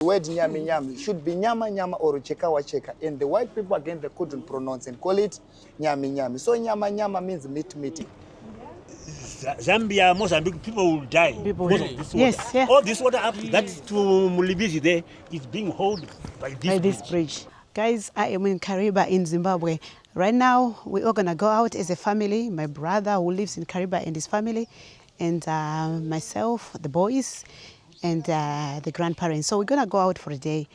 The word nyami nyami should be nyama nyama or cheka wa cheka. And the white people again, they couldn't pronounce and call it nyami nyami. So nyama nyama means meat meat. Zambia, Mozambique, people will die because of this water. Yes, yeah. All this water up that to Mulibisi there is being held by this bridge. Guys, I am in Kariba in Zimbabwe. Right now, we're all gonna go out as a family. My brother who lives in Kariba and his family, and myself, the boys, and the grandparents. So we're gonna go out for a day.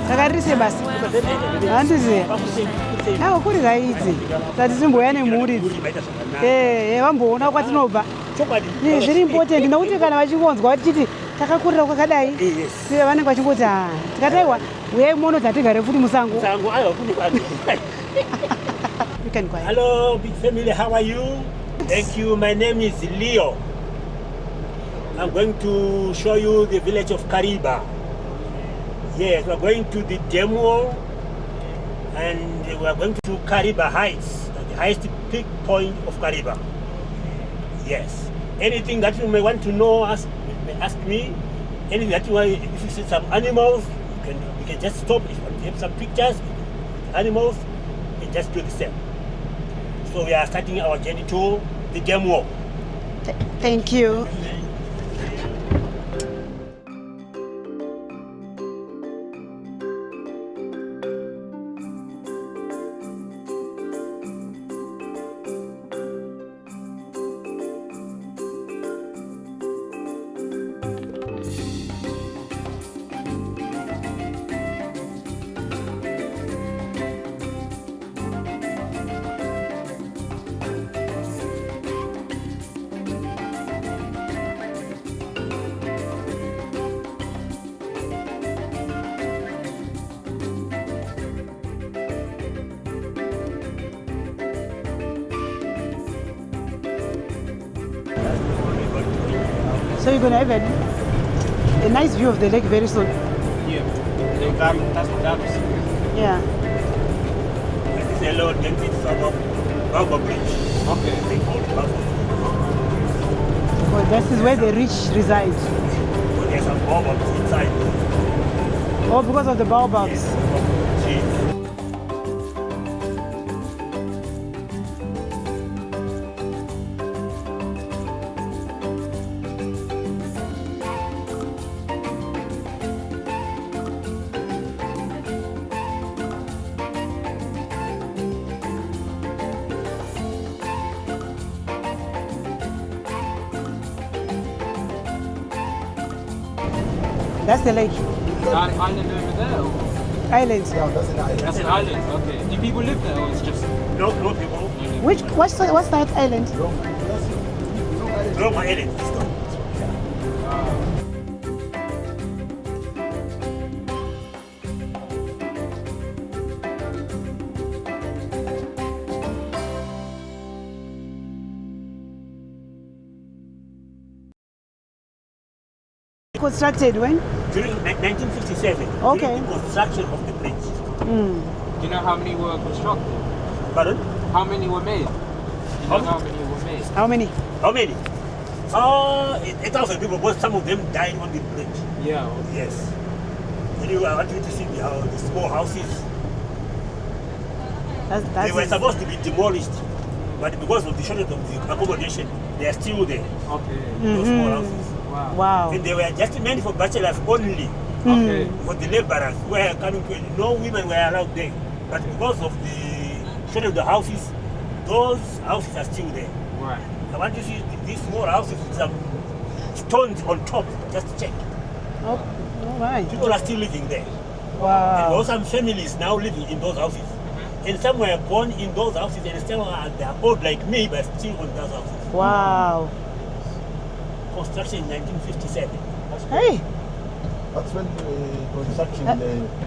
Sakarise basi. Handize. Nawo kuri raidzi. Tati simboyane muri. Vamboona kwatinobva. Zviri important nokuti kana vachingonzwa vachiti takakurira kwakadai. Vanenge vachingoti tikataiwa uyai muono tatigare futi musango. Sango ayo kuni kwani. You can go ahead. Hello big family, how are you? Thank you. My name is Leo. I'm going to show you the village of Kariba. Yes, we're going to the dam wall and we're going to Kariba Heights, the highest peak point of Kariba. Yes. Anything that you may want to know, ask me. Anything that you want, if you see some animals, you can just stop. If you want to have some pictures, animals, you can just do the same. So we are starting our journey to the dam wall. Thank you. So you're going to have a nice view of the lake very soon? Yeah. That's what that was. Yeah. This is a low density sort of Zimbabwe bridge. Okay. They call it Zimbabwe. Well, this is where the rich reside. So there's some baobabs inside. Oh, because of the baobabs? Yes. That's the lake. Island over there? Or? Island. Yeah, that's an island. That's an island, okay. Do people live there or it's just... No people. What's that island? Roma Island. Constructed when? During 1957. Okay. During the construction of the bridge. Do you know how many were constructed? Pardon? How many were made? Do you know how many were made? How many? How many? 8,000 people, but some of them died on the bridge. Yeah. Yes. Anyway, I want you to see the small houses. They were supposed to be demolished, but because of the shortage of the accommodation, they are still there. Okay. Those small houses. Wow. And they were just meant for bachelors only. Okay. For the laborers who were coming to, no women were allowed there. But because of the shortage of the houses, those houses are still there. Right. I want you to see these small houses with some stones on top, just check. Oh, all right. People are still living there. Wow. And also some families now living in those houses. And some were born in those houses and still they are old like me, but still on those houses. Wow. Construction in 1957. Hey. That's when the construction,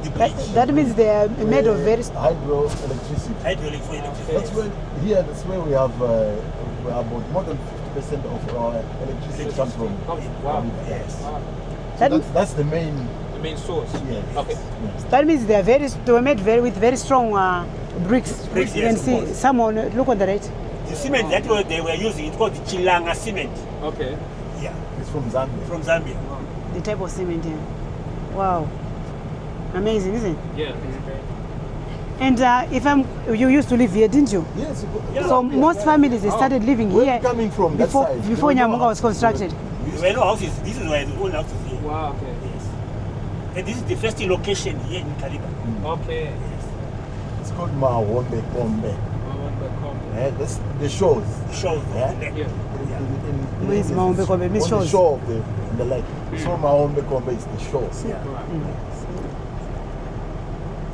the bridge. That means they are made of very... Hydroelectricity. Hydroelectricity. That's when, here, that's where we have about more than 50% of our electricity comes from. Wow. Yes. So that's the main source. Yes. Okay. Yes. That means they were made with very strong bricks. Bricks, You yes, can of see course. some on, look on the right. The cement that they were using, it's called the Chilanga cement. Okay. Yeah, It's from Zambia. from Zambia. The type of cement here. Wow. Amazing, isn't it? Yeah. And you used to live here, didn't you? Yes. So most families they started living Where here you coming from? That before side. before There was no Nyamunga was house. constructed. There were no houses. This is where the old houses here. Wow. Okay. Yes. And this is the first location here in Kariba. Okay. It's called Mahombe Kombe. That's the shores. The shows. Yeah. Yeah. Means Mahombe Kombe, means on the shores. shore of the lake. So Mahombe Kombe is the shores. Yeah. Right.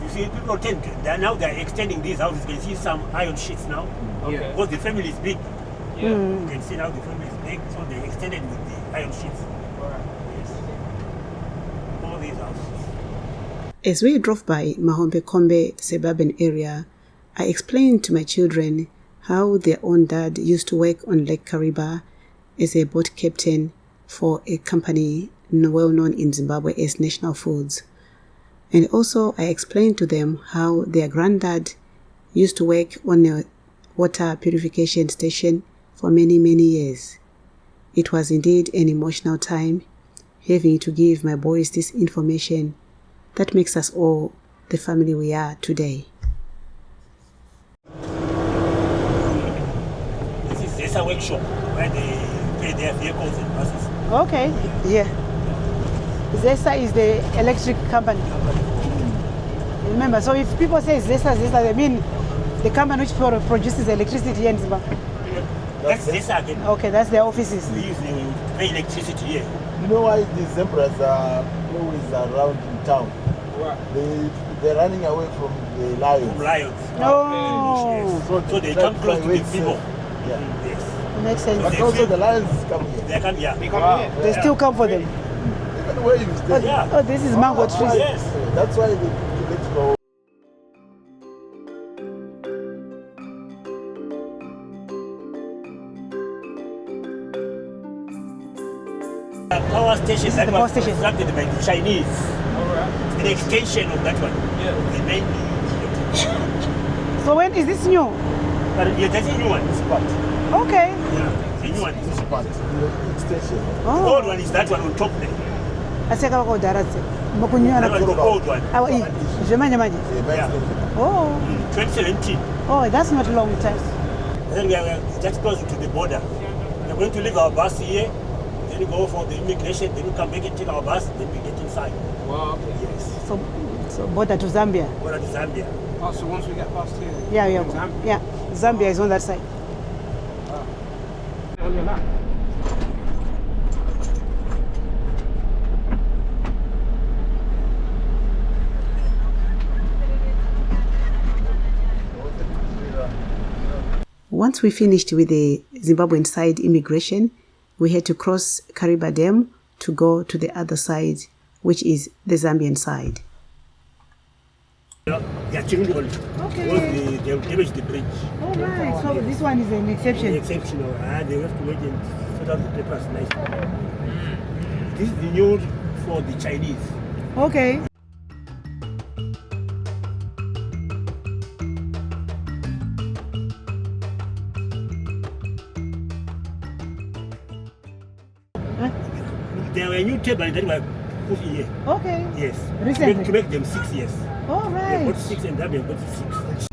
You see, people tend to, now they're extending these houses. You can see some iron sheets now. Okay. Because the family is big. Yeah. You can see now the family is big, so they extended with the iron sheets. Alright. Yes. All these houses. As we drove by Mahombe Kombe suburban area, I explained to my children how their own dad used to work on Lake Kariba as a boat captain for a company well known in Zimbabwe as National Foods. And also I explained to them how their granddad used to work on a water purification station for many, many years. It was indeed an emotional time having to give my boys this information that makes us all the family we are today. This is Zesa workshop where they pay their vehicles and buses. Okay, yeah. Zesa is the electric company. Remember, so if people say Zesa, they mean the company which produces electricity here in Zimbabwe. That's Zesa again. Okay, that's their offices. We use the pay electricity here. You know why the zebras are always around in town? Right. They're running away from the lions. From lions. No, Yes. So they try come close to play the with people. Yeah. Yes. makes sense. But They also feel- the lions come here. They come here. Wow. They still come for them. Even where you stay. Yeah. Oh, this is mango That's trees. why- Yes. That's why they let you go. Power station is that the power was station. constructed by the Chinese. Alright. An extension of that one. Yeah. They made So when is this new? but yeah, that's a new one. This part. Okay. Yeah, the new one. This part. The extension. The old Oh, one is that one on top there. aseka vakodaradze That makunyana. one is the old one. Awa iyi zvemanje manje. The main Yeah. station. Oh, 2017. oh, that's not a long time. And then we are just close to the border. We're going to leave our bus here, then we go for the immigration, then we come back and take our bus, then we get inside. Wow, okay. Yes. So border to Zambia. Border to Zambia. Oh, so once we get past here. Yeah, yeah, Zambia. yeah. Zambia is on that side. On your map. Once we finished with the Zimbabwean side immigration, we had to cross Kariba Dam to go to the other side, which is the Zambian side. Yeah, Chirundu. Okay. They damaged the bridge. All right. So this one is an exception. Exceptional. They have to wait and sort out the papers nicely. This is the new for the Chinese. Okay. There were new tables that were put here. Okay. Yes. Recently? To make them 6 years. All They right. got 6 and that they got 6.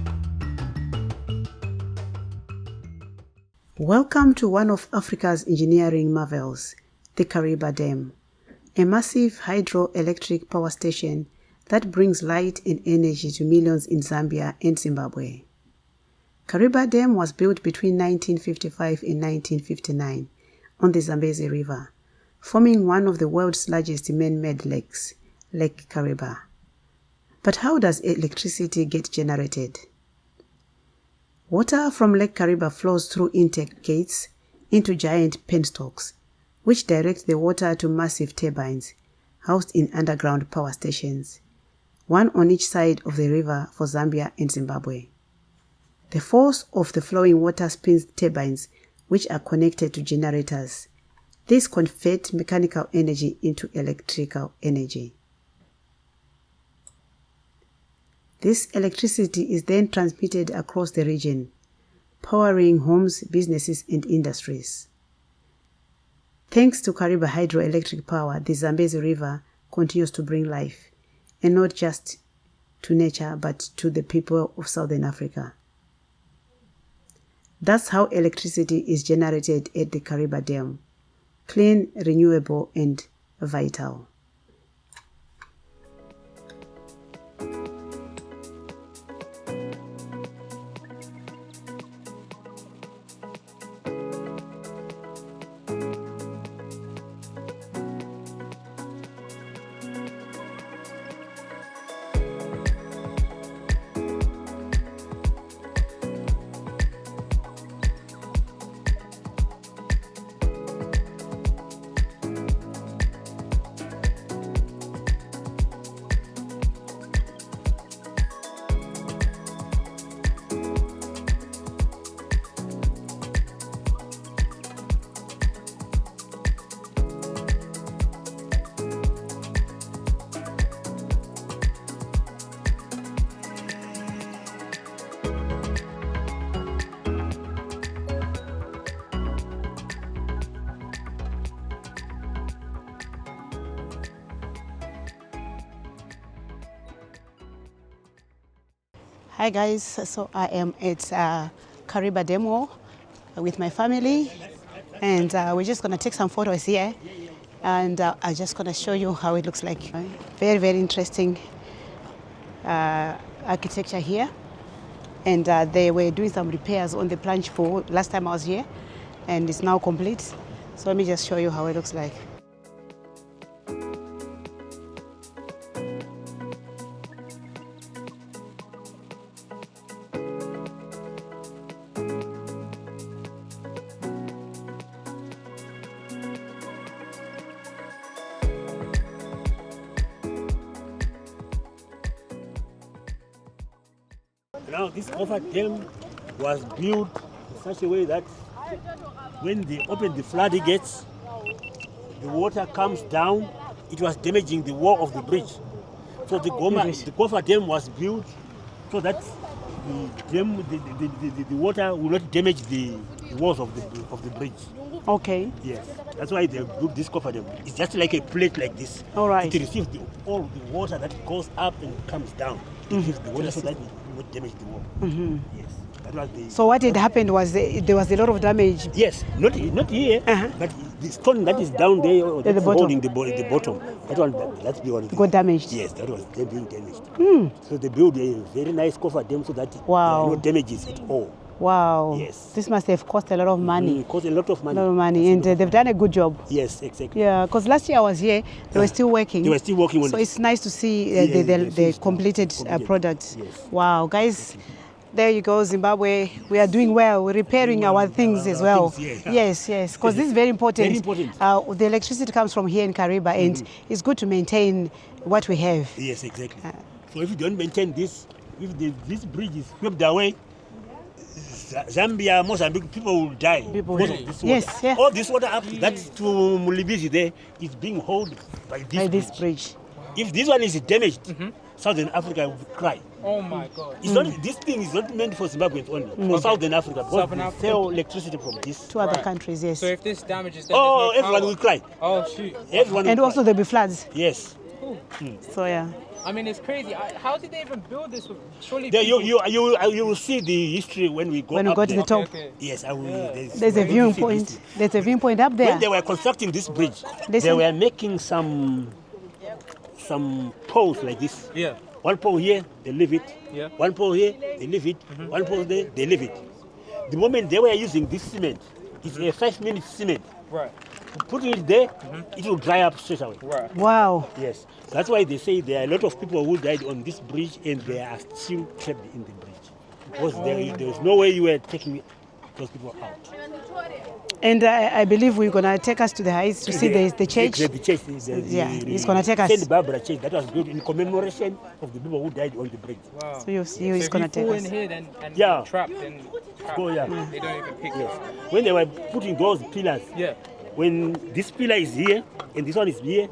Welcome to one of Africa's engineering marvels, the Kariba Dam, a massive hydroelectric power station that brings light and energy to millions in Zambia and Zimbabwe. Kariba Dam was built between 1955 and 1959 on the Zambezi River, forming one of the world's largest man-made lakes, Lake Kariba. But how does electricity get generated? Water from Lake Kariba flows through intake gates into giant penstocks, which direct the water to massive turbines housed in underground power stations, one on each side of the river for Zambia and Zimbabwe. The force of the flowing water spins turbines, which are connected to generators. These convert mechanical energy into electrical energy. This electricity is then transmitted across the region, powering homes, businesses, and industries. Thanks to Kariba hydroelectric power, the Zambezi River continues to bring life, and not just to nature, but to the people of Southern Africa. That's how electricity is generated at the Kariba Dam: clean, renewable, and vital. Hi guys, so I am at Kariba Dam with my family, and we're just going to take some photos here, and I'm just going to show you how it looks like. Very, very interesting architecture here, and they were doing some repairs on the planche pool last time I was here, and it's now complete. So let me just show you how it looks like. Now this coffer dam was built in such a way that when they open the floodgates, the water comes down. It was damaging the wall of the bridge. So the coffer dam was built so that the water will not damage the walls of the bridge. Okay. Yes, that's why they built this coffer dam. It's just like a plate like this. All right. It receives all the water that goes up and comes down. It receives the water so that it will not damage the wall. Yes. That was the. So what had happened was there was a lot of damage. Yes, not here, but the stone that is down there, At the bottom. holding the bottom. That's the one. Got damaged. Yes, that was being damaged. So they built a very nice coffer dam so that there are no damages at all. Wow. Yes. This must have cost a lot of money. It cost a lot of money. A lot of money, and they've done a good job. Yes, exactly. Yeah, because last year I was here, they were still working. They were still working on So it. it's nice to see Yeah, the completed product. Yes. Wow, guys, there you go, Zimbabwe. We are doing well. We're repairing our things as well. Things, yeah. Yes, because this is very important. Very important. The electricity comes from here in Kariba, and it's good to maintain what we have. Yes, exactly. So if you don't maintain this, if this bridge is swept away, Zambia, Mozambique, people will die. Because of this water. Yes, yeah. All this water up that's to Mulibizi there is being held by this bridge. If this one is damaged, Southern Africa will cry. Oh my God. It's not, this thing is not meant for Zimbabweans only, for Southern Africa, because they sell electricity from this. To other countries, yes. So if this damages them, Oh, there's no everyone power. will cry. Oh shoot. Everyone will And also cry. there'll be floods. Yes. So yeah. I mean, it's crazy. How did they even build this? Surely There, people- you will see the history when we go When we up go to there. the top, Okay. Yes, I will. there's a you viewing will see point. this. There's a viewing point up there. When they were constructing this bridge, they Listen. were making some poles like this. Yeah. One pole here, they leave it. Yeah. One pole here, they leave it. One pole there, they leave it. The moment they were using this cement, it's a 5-minute cement. Right. Putting it there, it will dry up straight away. Right. Wow. Yes. That's why they say there are a lot of people who died on this bridge and they are still trapped in the bridge. Because there was no way you were taking those people out. And I believe we're going to take us to the heights to see the church. The church. Yeah, it's gonna take us. St. Barbara Church that was built in commemoration of the people who died on the bridge. Wow. So you see, he's if going you to take fall us. in here then, and Yeah. you're trapped, then Oh, yeah. they don't even pick you up. When they were putting those pillars, Yeah. when this pillar is here and this one is here,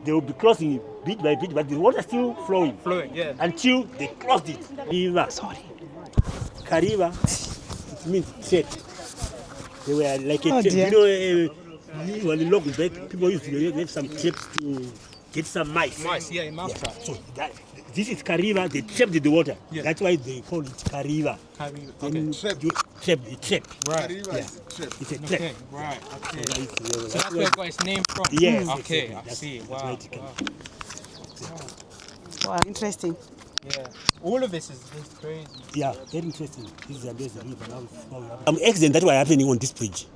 they will be closing bit by bit, but the water still flowing. Flowing, yeah. Until they closed it. Kariba. Sorry. Kariba, it means trap. They were like a Oh, trap. dear. You know, when you look back, people used to have some traps to get some mice. Mice, yeah, mouse Yeah. trap. So this is Kariba, they trapped the water. Yeah. That's why they call it Kariba. Okay. Trap. The trap. Right. Yeah. It's a trap. Okay, right. Okay. So So that's where it got its name from? Yes. Okay, exactly. I see. That's Wow. where it came. Wow, interesting. Yeah. All of this is crazy. Yeah, very interesting. This is Zambezi River now. Some accident that were happening on this bridge.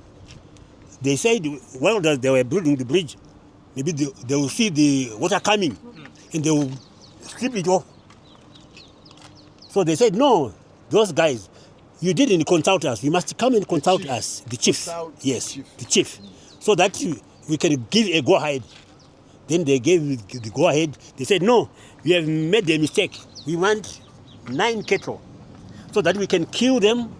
They said while they were building the bridge, maybe they will see the water coming and they will slip it off. So they said, no, those guys, you didn't consult us. You must come and consult us, the chief. Yes, the chief. So that we can give a go-ahead. Then they gave the go-ahead. They said, no, we have made a mistake. We want 9 cattle so that we can kill them.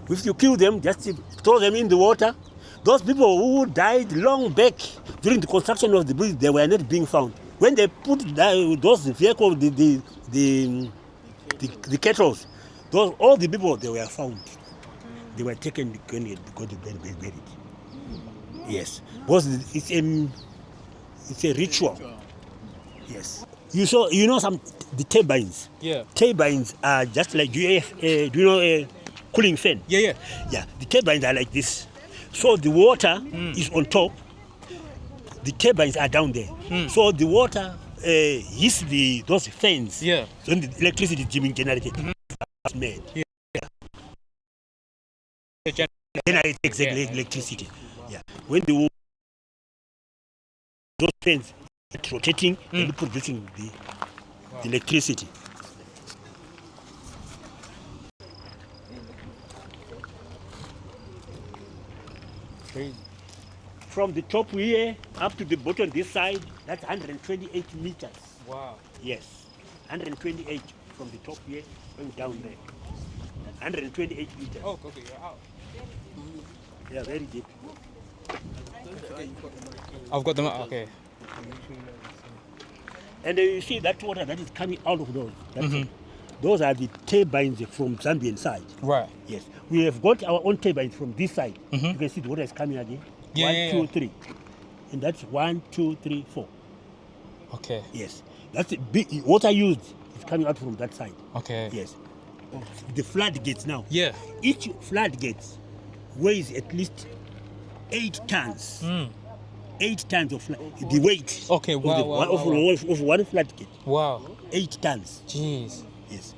If you kill them, just throw them in the water. Those people who died long back during the construction of the bridge, they were not being found. When they put those vehicles, the cattle, all the people, they were found. They were taken and got buried. Yes, because it's a ritual. Yes. You know the turbines. Yeah. Turbines are just like, do you know a cooling fan? Yeah. Yeah, the turbines are like this. So the water is on top. The turbines are down there. So the water hits those fans. Yeah. So the electricity is being generated. It's made. Generate exactly electricity. Yeah. When those fans are rotating and producing the electricity. Crazy. From the top here up to the bottom this side, that's 128 meters. Wow. Yes, 128 from the top here going down there. 128 meters. Oh, okay, you're out. Yeah, very deep. I've got them out, okay. And you see that water that is coming out of those. Those are the turbines from Zambian side. Right. Yes, we have got our own turbines from this side. You can see the water is coming again. Yeah, 1, 2, 3, and that's 1, 2, 3, 4. Okay. Yes, that's the big water used is coming out from that side. Okay. Yes, the floodgates now. Yeah. Each floodgate weighs at least 8 tons. 8 tons of the weight. Okay, of, wow, of one floodgate. Wow. 8 tons. Jeez. Yes.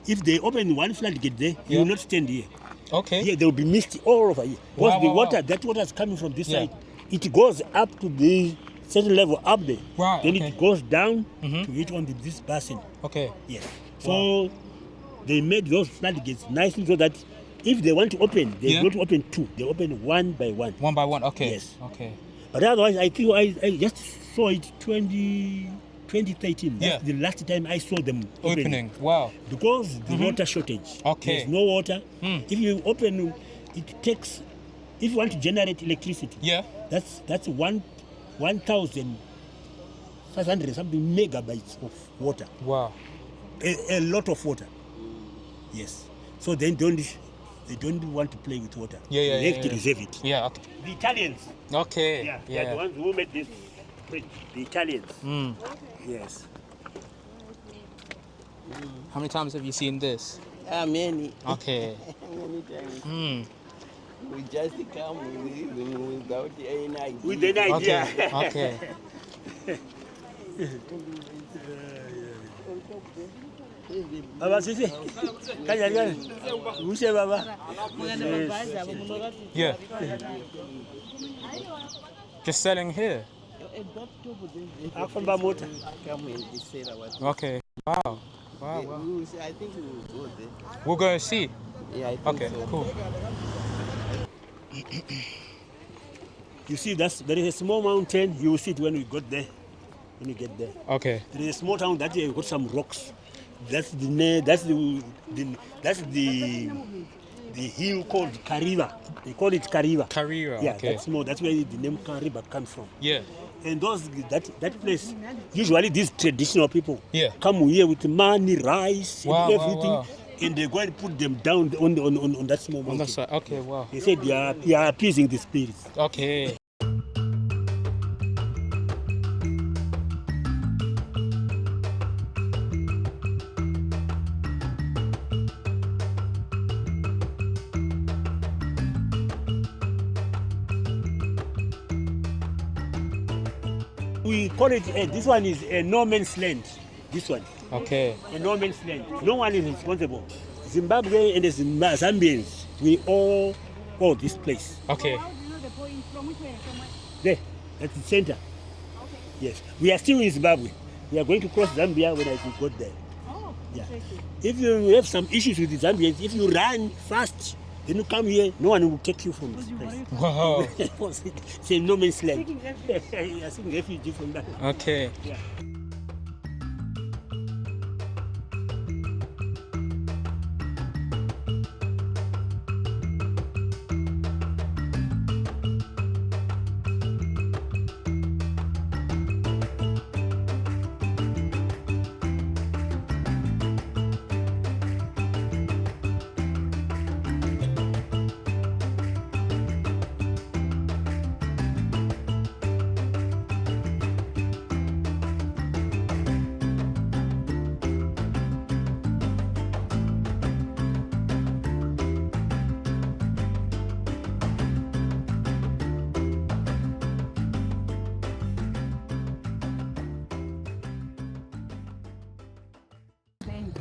If they open one floodgate there, you will not stand here. Okay. Here there will be mist all over here. Because Wow, the wow, water, wow. that water is coming from this Yeah. side. It goes up to the certain level up there. Right, Then okay. it goes down to hit on this basin. Okay. Yes. So they made those floodgates nicely so that if they want to open, they don't open 2. They open 1 by 1. One by one, okay. Yes. Okay. But otherwise, I think I just saw it 2013. That's the last time I saw them Opening. Wow. because the water shortage. Okay. There's no water. If you open, it takes. If you want to generate electricity, Yeah. that's 1,500 something megabytes of water. Wow. A lot of water. Yes. So they don't want to play with water. Yeah. They have to reserve it. Yeah. Okay. The Italians. Okay. Yeah. They are the ones who made this bridge. The Italians. Yes. How many times have you seen this? Many. Okay. Many times. We just come even without any idea. With an idea. Okay. Baba sisi. Kaya. Use baba. Yeah. Just selling here. Afamba mota. Come and sell our. Okay. Wow. Wow. I think we will go there. We'll go and see. Yeah, I think Okay. so. Cool. You see, there is a small mountain. You will see it when we got there. When you get there, Okay. there is a small town that got some rocks. That's the the hill called Kariba. They call it Kariba. Kariba, Yeah, okay. that's more. That's where the name Kariba comes from. Yeah. And that place, usually these traditional people come here with money, rice, Wow, and wow, everything, wow. and they go and put them down on that small mountain. On that side. Okay, wow. They say they are appeasing the spirits. Okay. We call it, this one is a no man's land. This one, Okay. a no man's land. No one is responsible. Zimbabwe and the Zambians, we all owe this place. Okay. There, at the center. Yes, we are still in Zimbabwe. We are going to cross Zambia when I got there. Yeah. If you have some issues with the Zambians, if you run fast, then you come here, no one will take you from this place. Wow. It's a no man's land. I think refugee from that. Okay. Yeah.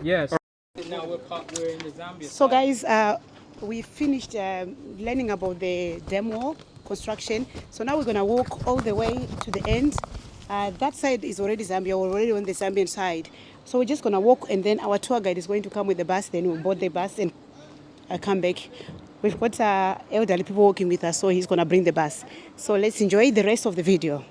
Yes. Now we're in the Zambia. So guys, we finished learning about the dam wall construction. So now we're gonna walk all the way to the end. That side is already Zambia. We're already on the Zambian side. So we're just gonna walk, and then our tour guide is going to come with the bus. Then we'll board the bus and come back. We've got elderly people walking with us, so he's gonna bring the bus. So let's enjoy the rest of the video.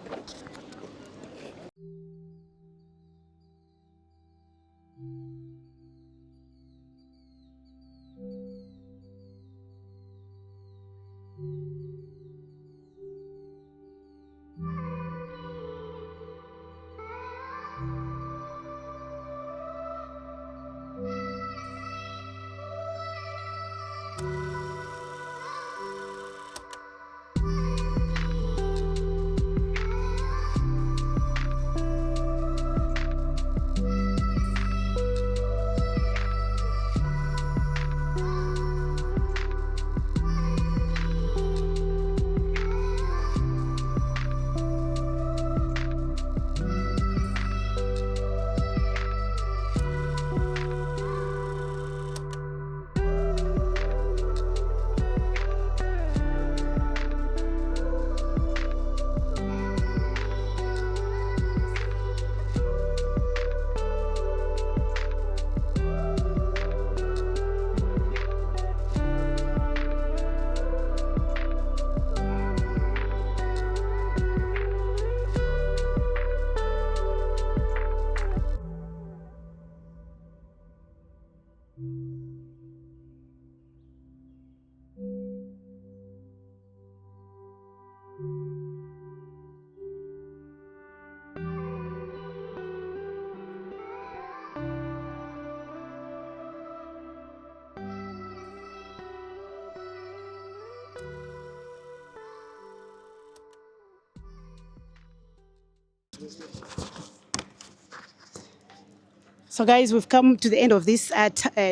So guys, we've come to the end of this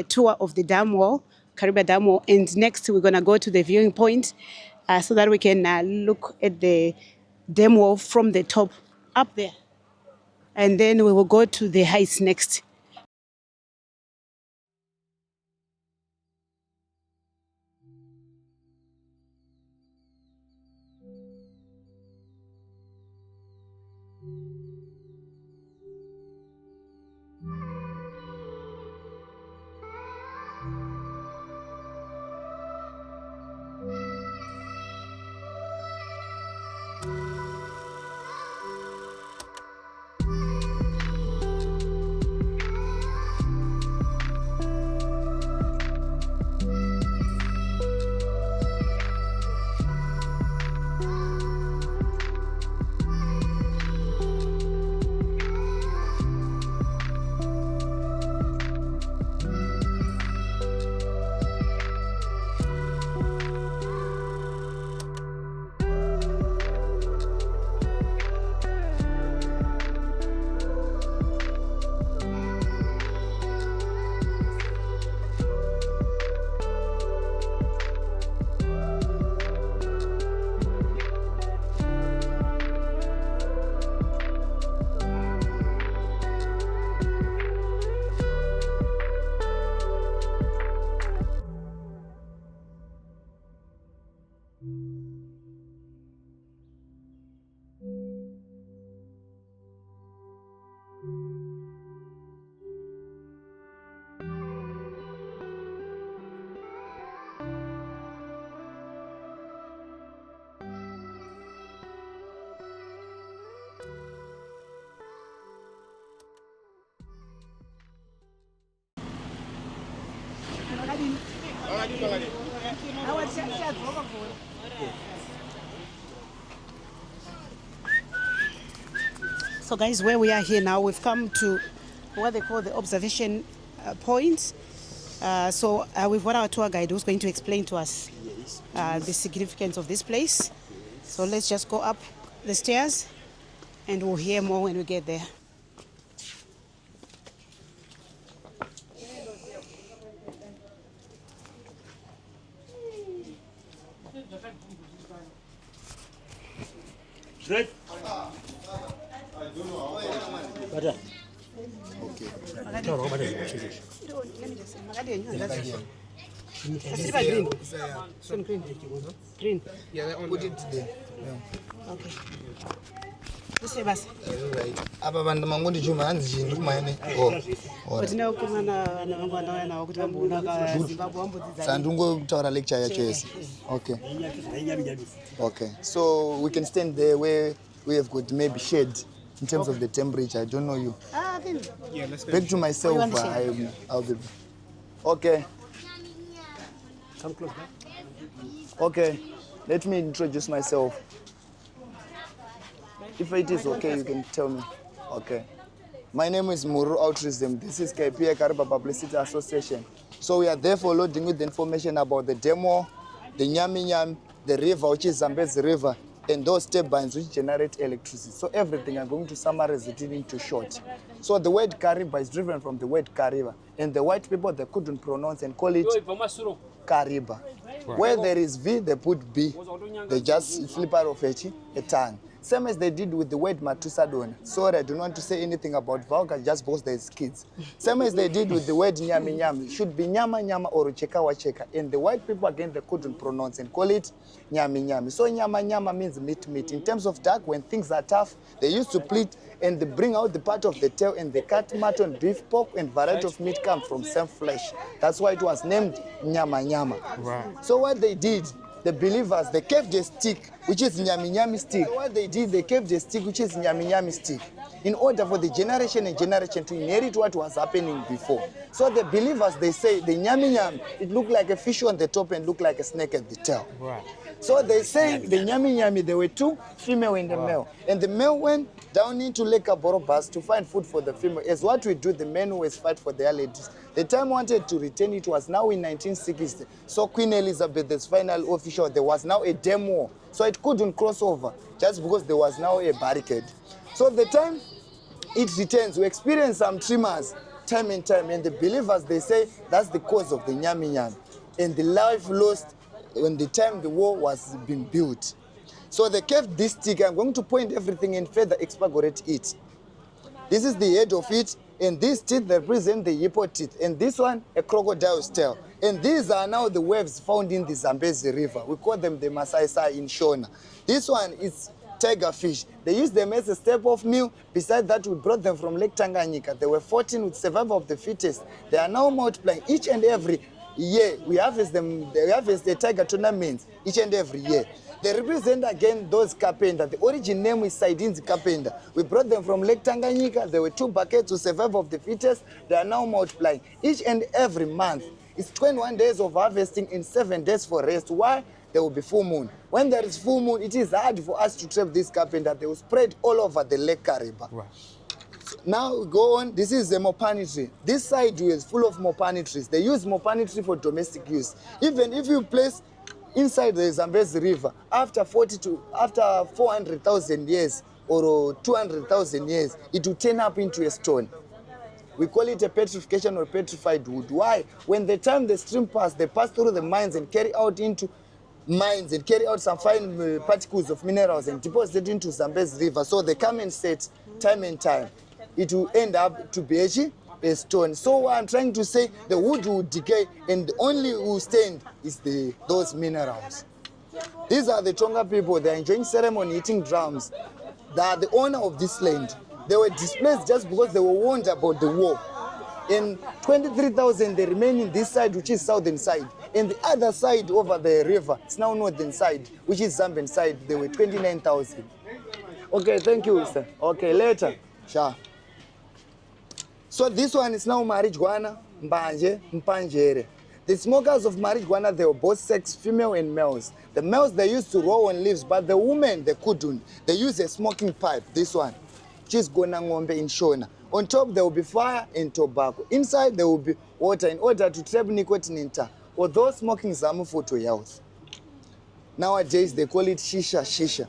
tour of the dam wall, Kariba Dam wall, and next we're gonna go to the viewing point so that we can look at the dam wall from the top up there, and then we will go to the heights next. So guys, where we are here now, we've come to what they call the observation point. So we've got our tour guide who's going to explain to us the significance of this place. So let's just go up the stairs and we'll hear more when we get there. Right? Green. Yeah, that one. Put it there. Okay. This way, bas. Right. Aba bantu mangondi chuma hanzi chindu kumaene. Oh. But now come on na kuti vambona ka Zimbabwe wambodzidza. Sandungo kutaura lecture yacho yese. Okay. Okay. So we can stand there where we have got maybe shade in terms of the temperature. I don't know you. Then. Yeah, let's go. Back to myself. I'll be. Okay. Come close, man. Okay. Let me introduce myself. If it is okay, you can tell me. Okay. My name is Muru Altruism. This is Zimbabwe Kariba Publicity Association. So we are therefore loading with the information about the demo, the Nyami, the river, which is Zambezi River, and those turbines which generate electricity. So everything I'm going to summarize it into short. So the word Kariba is driven from the word Kariba. And the white people, they couldn't pronounce and call it Kariba. Right. Where there is V, they put B. They just flip out of a tongue. Same as they did with the word Matusadona. Sorry, I don't want to say anything about Valka just because there's kids. Same as they did with the word Nyami Nyami. It should be Nyama Nyama or Cheka Wacheka. And the white people, again, they couldn't pronounce and call it Nyami Nyami. So Nyama Nyama means meat meat. In terms of dark, when things are tough, they used to split and they bring out the part of the tail and they cut mutton, beef, pork, and variety of meat come from same flesh. That's why it was named Nyama Nyama. Right. So what they did, the believers, they kept a stick, which is Nyami Nyami stick. What they did, they kept a stick, which is Nyami Nyami stick, in order for the generation and generation to inherit what was happening before. So the believers, they say, the Nyami Nyami, it looked like a fish on the top and looked like a snake at the tail. Right. So they say the Nyami Nyami, there were two, female and the male. And the male went down into Lake Borobas to find food for the female. As what we do, the men always fight for their ladies. The time wanted to return it was now in 1960. So Queen Elizabeth's final official, there was now a demo. So it couldn't cross over just because there was now a barricade. So the time it returns, we experience some tremors time and time. And the believers, they say that's the cause of the Nyami Nyami. And the life lost when the time the war was being built. So they kept this stick. I'm going to point everything and further expurgate it. This is the head of it, and these teeth represent the hippo teeth, and this one, a crocodile's tail. And these are now the waves found in the Zambezi River. We call them the Masaisa in Shona. This one is tiger fish. They use them as a staple of meal. Besides that, we brought them from Lake Tanganyika. They were 14 with survival of the fittest. They are now multiplying each and every year. We harvest them. They harvest the tiger tournaments each and every year. They represent again those carpenter. The origin name is Sardines Carpenter. We brought them from Lake Tanganyika. There were 2 buckets to survive of the fittest. They are now multiplying each and every month. It's 21 days of harvesting and 7 days for rest. Why? There will be full moon. When there is full moon, it is hard for us to trap this carpenter. They will spread all over the Lake Kariba. Right. Now we go on. This is the mopani tree. This side is full of mopani trees. They use mopani tree for domestic use. Even if you place inside the Zambezi River, after 400,000 years or 200,000 years, it will turn up into a stone. We call it a petrification or petrified wood. Why? When the time the stream pass, they pass through the mines and carry out into mines and carry out some fine particles of minerals and deposit into Zambezi River. So they come and set time and time. It will end up to be a stone. So what I'm trying to say, the wood will decay and the only who stand is those minerals. These are the Tonga people. They're enjoying ceremony, eating drums. They are the owner of this land. They were displaced just because they were warned about the war. In 23,000, they remain in this side, which is southern side. And the other side over the river, it's now northern side, which is Zambian side. There were 29,000. Okay, thank you, sir. Okay, later. Sure. So this one is now Marijuana, Mbanje, Mpanjere. The smokers of marijuana, they were both sex, female and males. The males, they used to roll on leaves, but the women, they couldn't. They used a smoking pipe, this one. Which gona ngombe in Shona. On top, there will be fire and tobacco. Inside, there will be water in order to trap nicotine into. Although smoking is harmful to health. Nowadays, they call it shisha.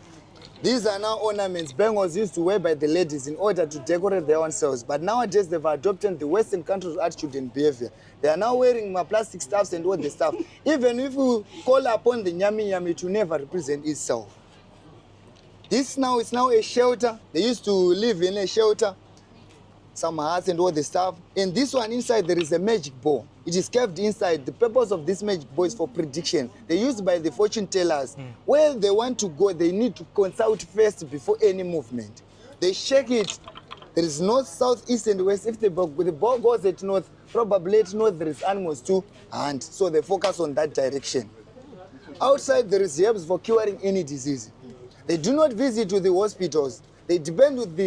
These are now ornaments bangles used to wear by the ladies in order to decorate their own selves. But nowadays, they've adopted the Western countries' attitude and behavior. They are now wearing my plastic stuffs and all the stuff. Even if you call upon the nyami, it will never represent itself. This now is now a shelter. They used to live in a shelter, some huts and all the stuff. And this one inside, there is a magic ball. It is kept inside. The purpose of this magic ball is for prediction. They're used by the fortune tellers. Where they want to go, they need to consult first before any movement. They shake it. There is north, south, east, and west. If the ball goes at north, probably at north there is animals to hunt. So they focus on that direction. Outside, there is herbs for curing any disease. They do not visit to the hospitals. They depend with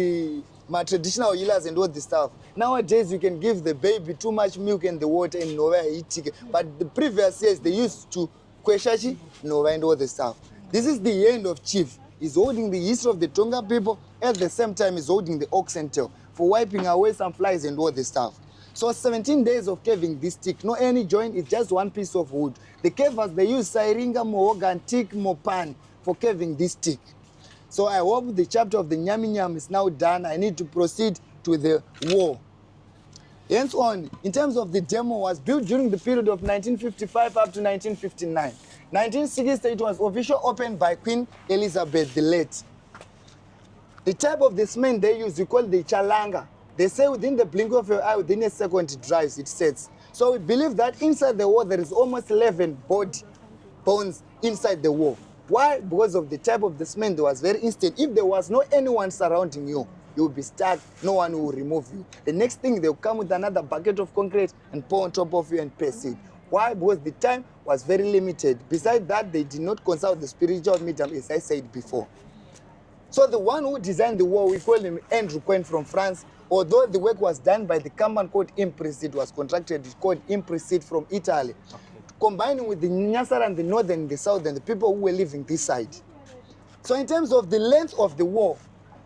my traditional healers and all the stuff. Nowadays, you can give the baby too much milk and the water and nowhere eating. But the previous years, they used to kweshachi, nowhere and all the stuff. This is the end of Chief. He's holding the history of the Tonga people. At the same time, he's holding the oxen tail for wiping away some flies and all the stuff. So 17 days of carving this stick. No any joint, it's just one piece of wood. The carvers, they use sairinga, mohogan, teak, mopan for carving this stick. So I hope the chapter of the Nyami Nyam is now done. I need to proceed to the war. Hence on, in terms of the demo, was built during the period of 1955 up to 1959. 1960, it was officially opened by Queen Elizabeth the Late. The type of the cement they use, we call the chalanga. They say within the blink of your eye, within a second it dries, it sets. So we believe that inside the wall, there is almost 11 bones inside the wall. Why? Because of the type of the cement that was very instant. If there was no anyone surrounding you, you will be stuck, no one will remove you. The next thing, they'll come with another bucket of concrete and pour on top of you and paste it. Why? Because the time was very limited. Besides that, they did not consult the spiritual medium, as I said before. So the one who designed the wall, we call him Andrew Cohen from France. Although the work was done by the company called Impress, it was contracted, it's called Impress from Italy. Combining with the Nyasara and the northern and the southern, the people who were living this side. So in terms of the length of the wall,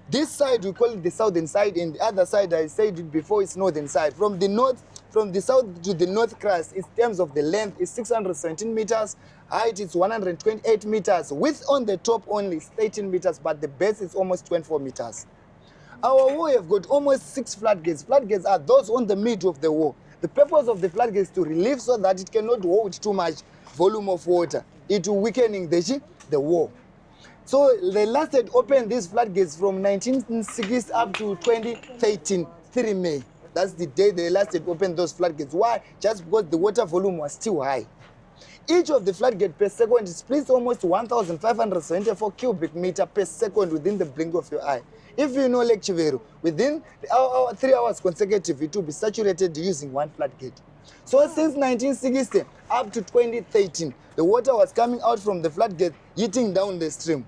this side we call it the southern side, and the other side, I said it before, it's northern side. From the south to the north crest, in terms of the length, is 617 meters, height is 128 meters, width on the top only is 18 meters, but the base is almost 24 meters. Our wall have got almost 6 floodgates. Floodgates are those on the middle of the wall. The purpose of the floodgates is to relieve so that it cannot hold too much volume of water. It will weakening the wall. So they lasted open these floodgates from 1960 up to 2013, 3 May. That's the day they lasted open those floodgates. Why? Just because the water volume was still high. Each of the floodgate per second splits almost 1,574 cubic meter per second within the blink of your eye. If you know Lake Chiveru, within 3 hours consecutive, it will be saturated using one floodgate. So since 1960 up to 2013, the water was coming out from the floodgate, hitting down the stream.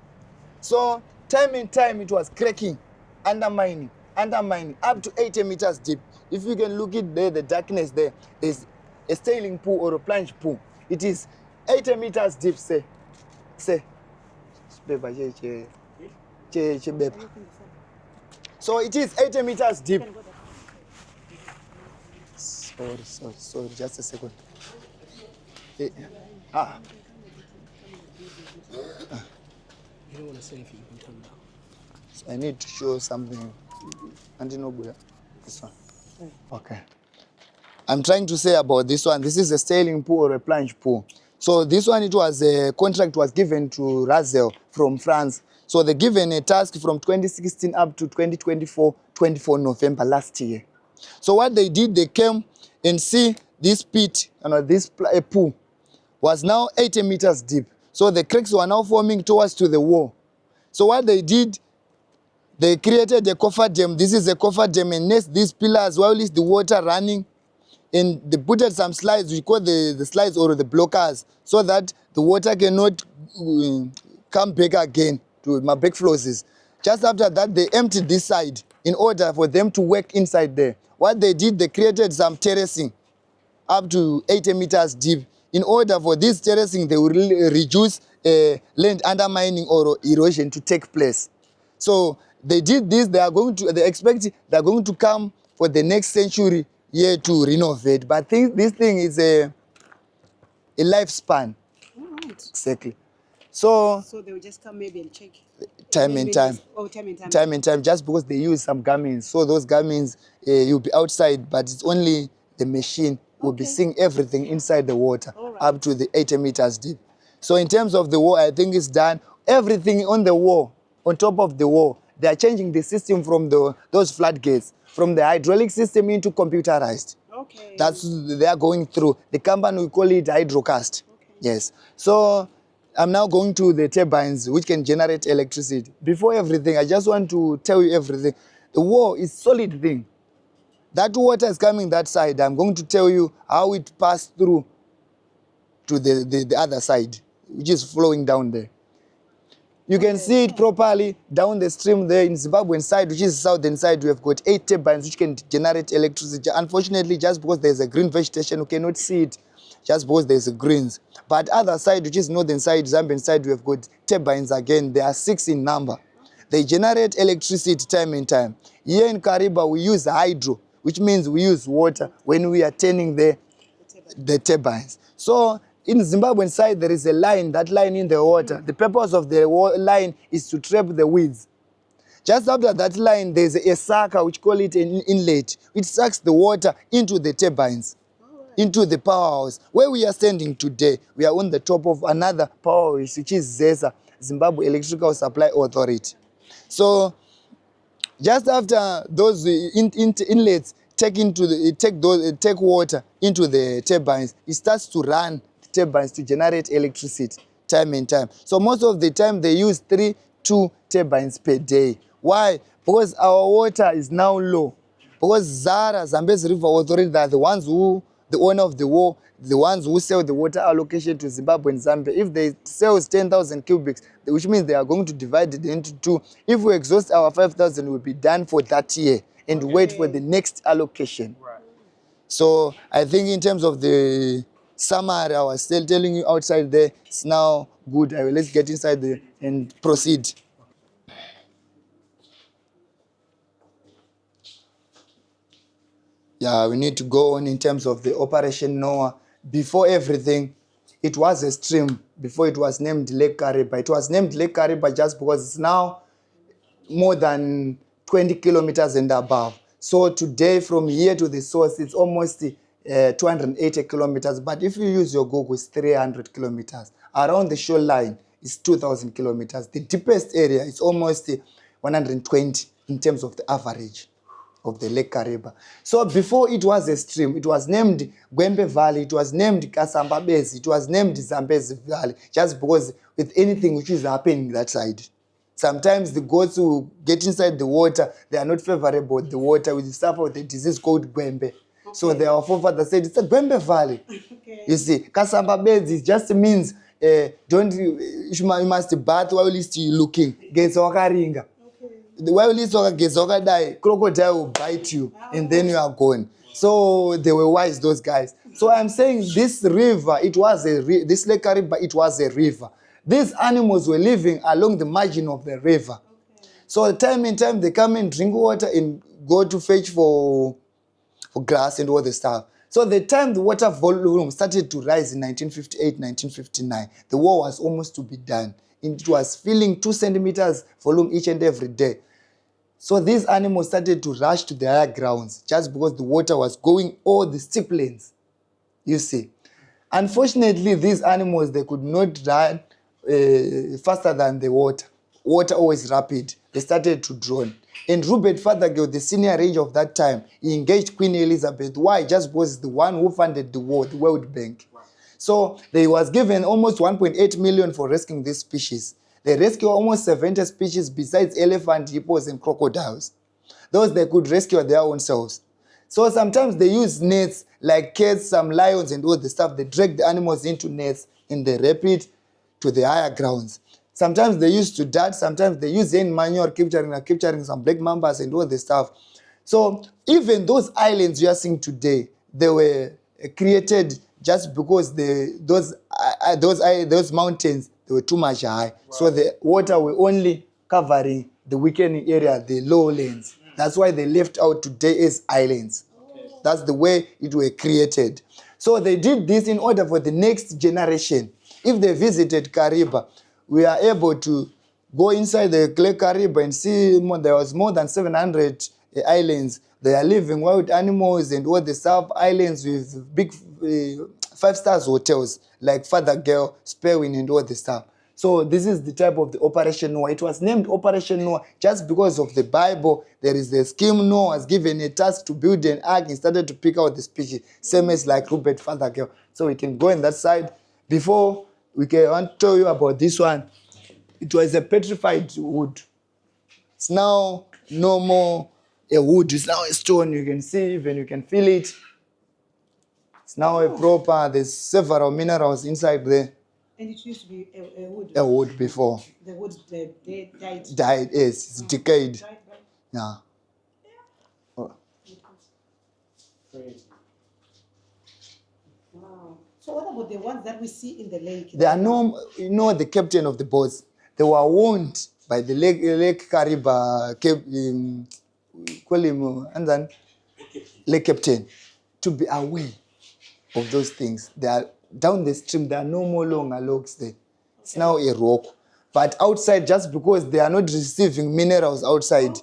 So time and time it was cracking, undermining, up to 80 meters deep. If you can look it there, the darkness there, there's a sailing pool or a plunge pool. It is 80 meters deep, say. So it is 80 meters deep. Sorry, just a second. You don't want to say anything, you can turn it down. So I need to show something. This one. Okay. I'm trying to say about this one. This is a sailing pool or a plunge pool. So this one, it was a contract was given to Razel from France. So they given a task from 2016 up to 2024, 24 November last year. So what they did, they came and see this pit, this pool was now 80 meters deep. So the cracks were now forming towards to the wall. So what they did, they created a coffer dam. This is a coffer dam, and next these pillars, while is the water running, and they put some slides, we call the slides or the blockers, so that the water cannot come back again to my backflows. Just after that, they emptied this side in order for them to work inside there. What they did, they created some terracing. up to 80 meters deep. In order for this terracing, they will reduce land undermining or erosion to take place. So they did this. They expect they are going to come for the next century here to renovate. But this thing is a lifespan. All right. Exactly. So they will just come maybe and check. time and time. Time and time, just because they use some garments. So those garments, you'll be outside, but it's only the machine will be seeing everything inside the water up to the 80 meters deep. So in terms of the wall, I think it's done. Everything on the wall, on top of the wall, they are changing the system from those floodgates, from the hydraulic system into computerized. Okay. They are going through. The company, we call it hydrocast. Okay. Yes. So I'm now going to the turbines which can generate electricity. Before everything, I just want to tell you everything. The wall is solid thing. That water is coming that side. I'm going to tell you how it passed through to the other side, which is flowing down there. You can see it properly down the stream there in Zimbabwe side, which is the southern side. We have got 8 turbines which can generate electricity. Unfortunately, just because there's a green vegetation, you cannot see it just because there's a greens. But other side, which is northern side, Zambian side, we have got turbines again. There are 6 in number. They generate electricity time and time. Here in Kariba, we use hydro, which means we use water when we are turning the turbines. So in Zimbabwean side, there is a line, that line in the water. The purpose of the line is to trap the weeds. Just after that line, there's a sucker, which call it an inlet, which sucks the water into the turbines, into the powerhouse. Where we are standing today, we are on the top of another powerhouse, which is ZESA, Zimbabwe Electrical Supply Authority. So just after those inlets take water into the turbines, it starts to run the turbines to generate electricity time and time. So most of the time they use 2 turbines per day. Why? Because our water is now low. Because Zara, Zambezi River Authority, they are the ones who, the owner of the war, the ones who sell the water allocation to Zimbabwe and Zambia. If they sell 10,000 cubics, which means they are going to divide it into 2. If we exhaust our 5,000, we'll be done for that year and wait for the next allocation. Right. So I think in terms of the summary, I was still telling you outside there, it's now good. Let's get inside there and proceed. Yeah, we need to go on in terms of the Operation Noah. Before everything, it was a stream. Before it was named Lake Kariba. It was named Lake Kariba just because it's now more than 20 kilometers and above. So today, from here to the source, it's almost 280 kilometers. But if you use your Google, it's 300 kilometers. Around the shoreline, it's 2,000 kilometers. The deepest area is almost 120 in terms of the average of the Lake Kariba. So before it was a stream, it was named Gwembe Valley, it was named Kasamba Base, it was named Zambezi Valley, just because with anything which is happening that side. Sometimes the goats who get inside the water, they are not favorable with the water, with the suffer with a disease called Gwembe. Okay. So their forefathers said it's a Gwembe Valley. Okay. You see, Kasamba Base, it just means you must bath while you're still looking. Getsokaringa. While you die, crocodile will bite you and then you are gone. So they were wise, those guys. So I'm saying this river, this Lake Kariba, it was a river. These animals were living along the margin of the river. So time and time they come and drink water and go to fetch for grass and all the stuff. So the time the water volume started to rise in 1958, 1959, the war was almost to be done. It was filling 2 centimeters volume each and every day. So these animals started to rush to the higher grounds just because the water was going all the steep lanes, you see. Unfortunately, these animals, they could not run faster than the water. Water always rapid. They started to drown. And Rupert Fathergill, the senior ranger of that time, he engaged Queen Elizabeth. Why? Just because the one who funded the war, the World Bank. Wow. So they was given almost 1.8 million for rescuing these species. They rescued almost 70 species besides elephant, hippos, and crocodiles. Those they could rescue their own selves. So sometimes they use nets like cats, some lions, and all the stuff. They drag the animals into nets and they wrap it to the higher grounds. Sometimes they use to dirt, sometimes they use in manure, capturing some black mambas and all the stuff. So even those islands you are seeing today, they were created just because those mountains, they were too much high. So the water were only covering the weakening area, the lowlands. That's why they left out today as islands. That's the way it were created. So they did this in order for the next generation. If they visited Kariba, we are able to go inside the Lake Kariba and see there was more than 700 islands. They are living wild animals and all the sub-islands with big 5-star hotels like Father Girl, Sperwin and all the stuff. So this is the type of the Operation Noah. It was named Operation Noah just because of the Bible. There is the scheme. Noah was given a task to build an ark and started to pick out the species. Same as like Rupert Father Girl. So we can go on that side. Before we can want to tell you about this one, it was a petrified wood. It's now no more a wood. It's now a stone. You can see, even you can feel it. It's now a proper, there's several minerals inside there. And it used to be a wood. A wood before. The wood they died. Died, yes. It's decayed. Died, right? Yeah. Oh. Wow. So what about the ones that we see in the lake? There are no, the captain of the boats. They were warned by the Lake Kariba, call him, and then Lake Captain, to be aware of those things. They are down the stream. There are no more longer logs there. It's now a rock. But outside, just because they are not receiving minerals outside,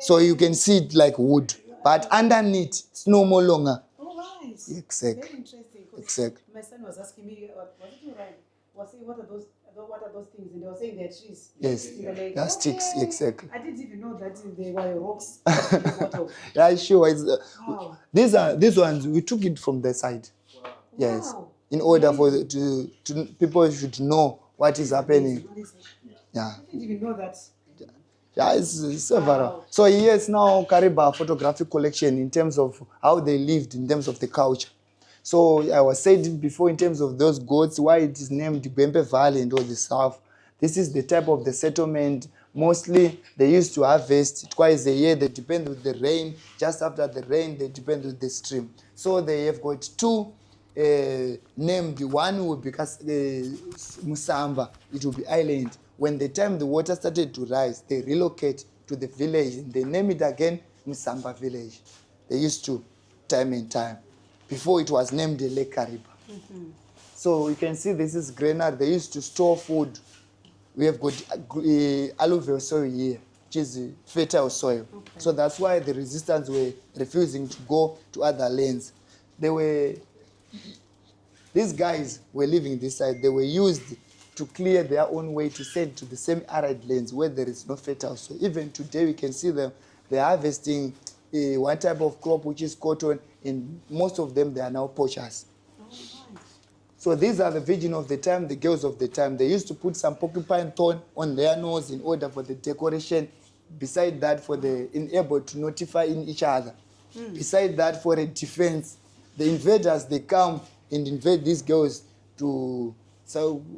so you can see it like wood. But underneath, it's no more longer. Oh, right. Exactly. Very interesting. Exactly. My son was asking me, was it right? Was it, what are those things? And they were saying they're trees. Yes. In the lake. They are sticks. Exactly. I didn't even know that they were rocks. Yeah, sure. It's, Wow. these ones, we took it from the side. Wow. Yes. In order for to people should know what is happening. Yeah. I didn't even know that. Yeah, it's several. Wow. So here's now Kariba photographic collection in terms of how they lived, in terms of the culture. So I was said before in terms of those goats, why it is named Bempe Valley and all this stuff. This is the type of the settlement. Mostly they used to harvest twice a year. They depend on the rain. Just after the rain, they depend on the stream. So they have got two named. One will be Musamba. It will be island. When the time the water started to rise, they relocate to the village and they name it again Musamba village. They used to time and time. Before it was named the Lake Kariba. Mm-hmm. So you can see this is granary. They used to store food. We have got alluvial soil here, which is fertile soil. Okay. So that's why the resistance were refusing to go to other lands. These guys were living this side. They were used to clear their own way to send to the same arid lands where there is no fertile soil. Even today we can see them. They're harvesting one type of crop, which is cotton, and most of them, they are now poachers. Oh, nice. So these are the virgin of the time, the girls of the time. They used to put some porcupine thorn on their nose in order for the decoration. Beside that, for the able to notify in each other. Mm. Beside that, for a defense, the invaders, they come and invade these girls to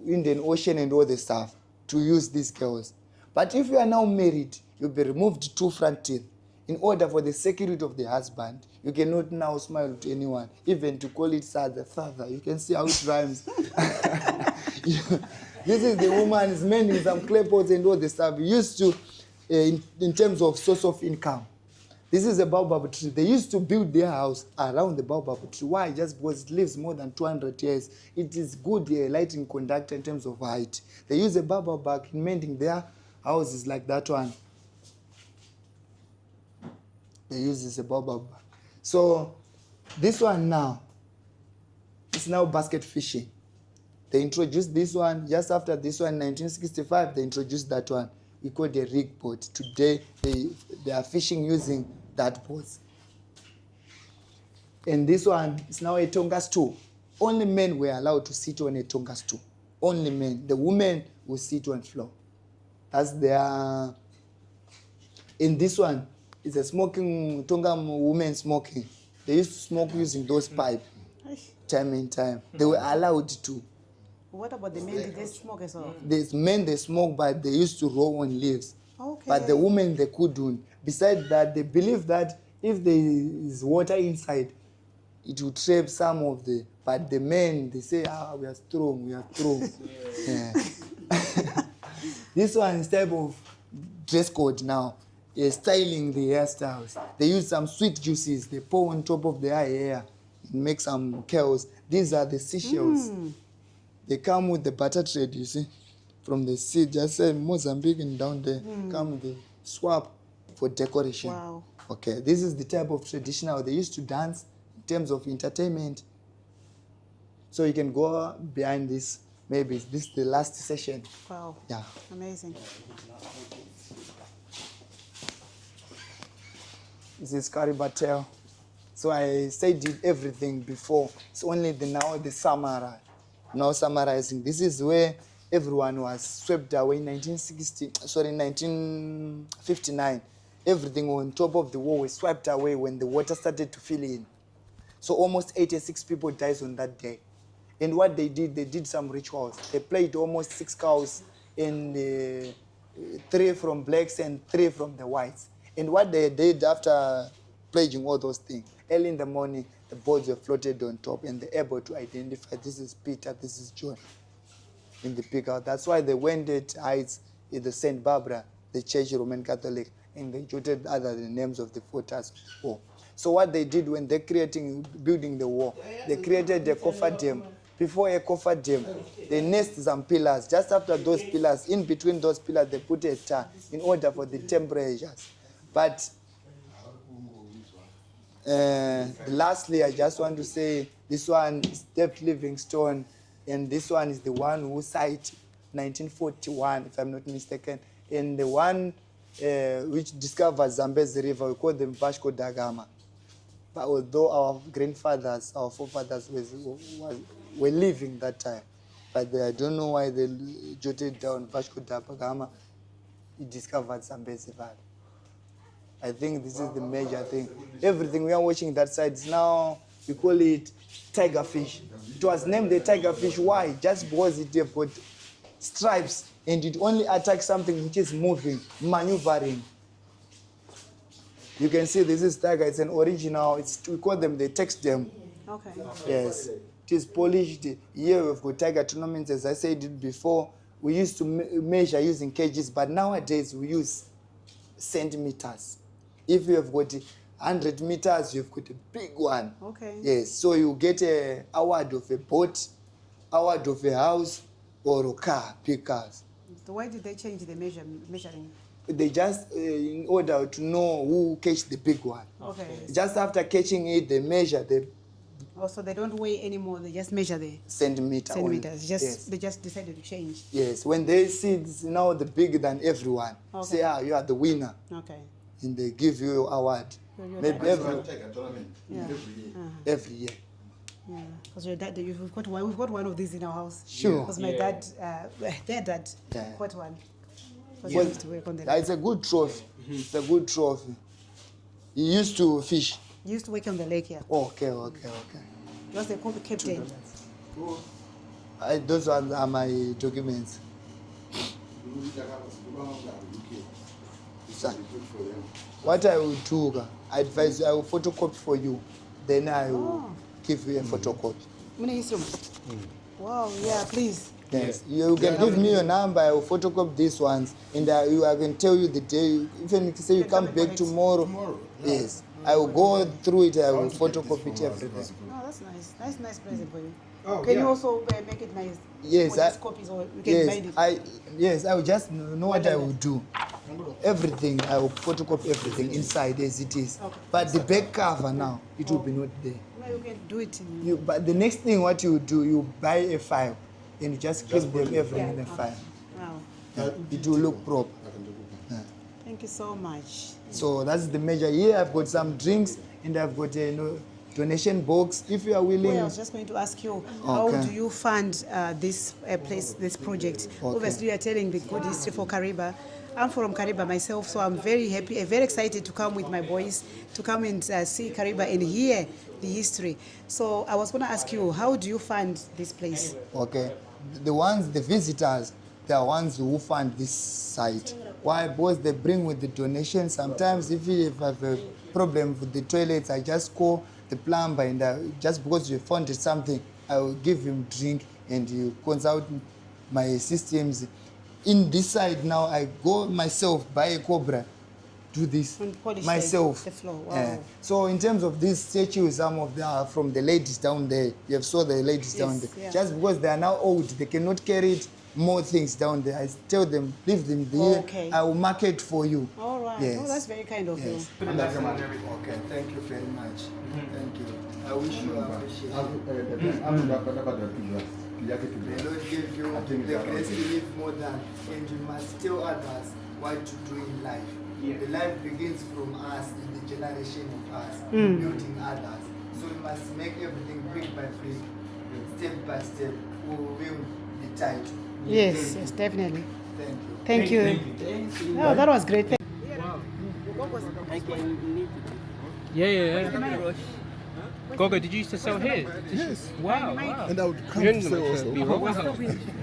Indian Ocean and all the stuff, to use these girls. But if you are now married, you'll be removed 2 front teeth. In order for the security of the husband, you cannot now smile to anyone, even to call it father. You can see how it rhymes. This is the woman's men in some clay pots and all the stuff. Used to, in terms of source of income. This is a baobab tree. They used to build their house around the baobab tree. Why? Just because it lives more than 200 years. It is good lighting conductor in terms of height. They use a baobab bark in mending their houses like that one. They use this a baobab. So this one now, it's now basket fishing. They introduced this one. Just after this one, in 1965, they introduced that one. We call it a rig boat. Today, they are fishing using that boat. And this one is now a Tonga stool. Only men were allowed to sit on a Tonga stool. Only men. The women will sit on the floor. That's their... In this one, it's a smoking, Tonga women smoking. They used to smoke using those pipes, time and time. They were allowed to. What about the men? Did they smoke as well? The men, they smoke, but they used to roll on leaves. Okay. But the women, they couldn't. Besides that, they believe that if there is water inside, it will trap some of the, but the men, they say, we are strong, we are strong. Yeah. This one is type of dress code now. Styling the hairstyles. They use some sweet juices, they pour on top of their hair, make some curls. These are the seashells. They come with the butter thread, you see, from the seed. Just say Mozambique and down there, come with the swap for decoration. Wow. Okay, this is the type of traditional they used to dance in terms of entertainment. So you can go behind this. Maybe this is the last session. Wow. Yeah. Amazing. This is Kariba tail. So I said everything before. It's only now the summary. Now summarizing. This is where everyone was swept away in 1959. Everything on top of the wall was swept away when the water started to fill in. So almost 86 people died on that day. And what they did some rituals. They played almost 6 cows, and 3 from blacks and 3 from the whites. And what they did after pledging all those things, early in the morning, the boards were floated on top, and they're able to identify this is Peter, this is John in the pickout. That's why they went at heights in the St. Barbara, the Church Roman Catholic, and they jotted other the names of the forters. So what they did when they're building the wall, they created a coffer dam. Before a coffer dam, they nest some pillars. Just after those pillars, in between those pillars, they put a tar in order for the temperatures. But lastly, I just want to say this one is Steph Livingstone, and this one is the one who sighted 1941, if I'm not mistaken, and the one which discovered Zambezi River, we call them Vasco da Gama. But although our grandfathers, our forefathers were living that time, but I don't know why they jotted down Vasco da Gama, he discovered Zambezi Valley. I think this is the major thing. Everything we are watching that side is now, we call it tiger fish. It was named the tiger fish. Why? Just because it have got stripes and it only attacks something which is moving, maneuvering. You can see this is tiger. It's an original. We call them the text dam. Okay. Yes. It is polished. Here we've got tiger tournaments. As I said it before, we used to measure using kgs, but nowadays we use centimeters. If you have got 100 meters, you've got a big one. Okay. Yes, so you get an award of a boat, award of a house, or a car, big cars. So why did they change the measuring? They just, in order to know who catch the big one. Okay. Just after catching it, they measure the Also, they don't weigh anymore. They just measure the centimeters. centimeters. Yes. They just decided to change. Yes, when they see it's now the bigger than everyone, Okay. say, you are the winner. Okay. And they give you an award. You're Maybe right. Yeah. every year. Yeah, because your dad, we've got one of these in our house. Sure. Because my dad, their dad, Yeah. got one. Because Well, he used to work on the Yeah, it's a good trophy. It's a good trophy. He used to fish. He used to work on the lake here. Okay. He was the captain. Those are my documents. Sir, what I will do, I advise you, I will photocopy for you. Then I will give you a photocopy. Wow, yeah, please. Yes, you can give me your number, I will photocopy these ones, and I can tell you the day. Even if you say you come back tomorrow, yes, I will go through it, I will photocopy it everything. Oh, that's nice. Nice present for you. Oh, Can yeah. you also make it nice? Yes, For these copies, or you can bind it. I will just know what I will do. Everything, I will photocopy everything inside as it is. Okay. But the back cover now, it will be not there. No, you can do it. In, But the next thing, what you do, you buy a file and you just clip them everything in the file. wow. Yeah, it will look proper. Yeah. Thank you so much. So that's the measure. Here I've got some drinks and I've got a donation box. If you are willing. Well, I was just going to ask you, how Okay. do you fund this place, this project? Okay. Obviously, you are telling the good history for Kariba. I'm from Kariba myself, so I'm very happy, very excited to come with my boys to come and see Kariba and hear the history. So I was going to ask you, how do you fund this place? Okay. The visitors, they are ones who fund this site. Why? Because they bring with the donation. Sometimes if you have a problem with the toilets, I just call the plumber, and just because you found something, I will give him drink and you consult my systems. In this side now, I go myself, buy a cobra, do this And polish myself. the floor. Wow. So in terms of these statues, some of them are from the ladies down there. You have saw the ladies down Yes, there. yeah. Just because they are now old, they cannot carry it, more things down there. I tell them, leave them there. Okay. I will mark it for you. All right. Yes. Oh, that's very kind of Yes. you. Okay, thank you very much. Thank you. I wish you appreciate it. The Lord gave you the grace to live more than, and you must tell others what to do in life. The life begins from us, in the generation of us, building others. So we must make everything brick by brick, step by step, we will win the title. Yes, yes, definitely. Thank you. Thank you. Oh, that was great. Yeah. Gogo, did you used to sell here? Yes. Wow. And I would come You're to in sell the also. Wow.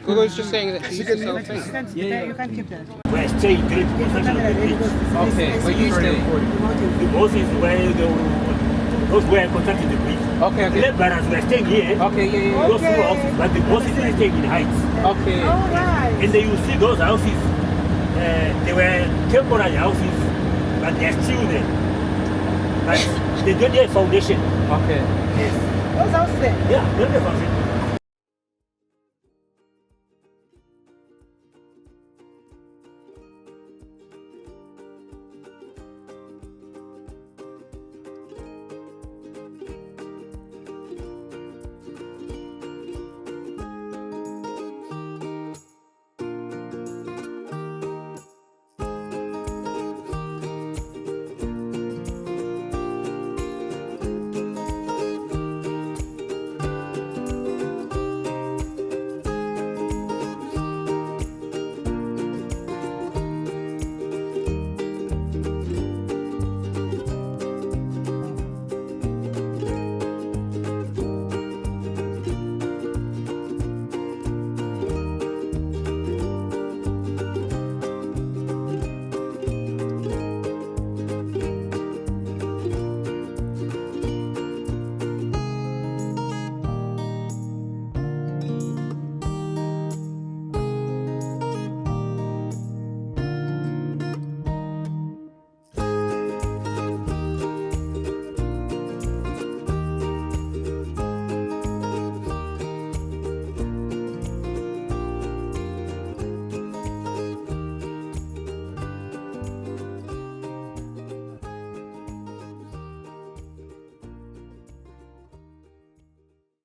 Gogo's just saying that she used to sell things. You can't keep that. We're staying great consumption of the beach. Okay, where you stay? The boss is where those were contracted the bridge. Okay, The okay. laborers were staying here. Okay, yeah. Those two houses, but the bosses were staying in heights. Okay. All right. And then you see those houses, they were temporary houses, but they're still there. But they don't have foundation. Okay. Yes. Those houses there. Yeah, they don't have foundation.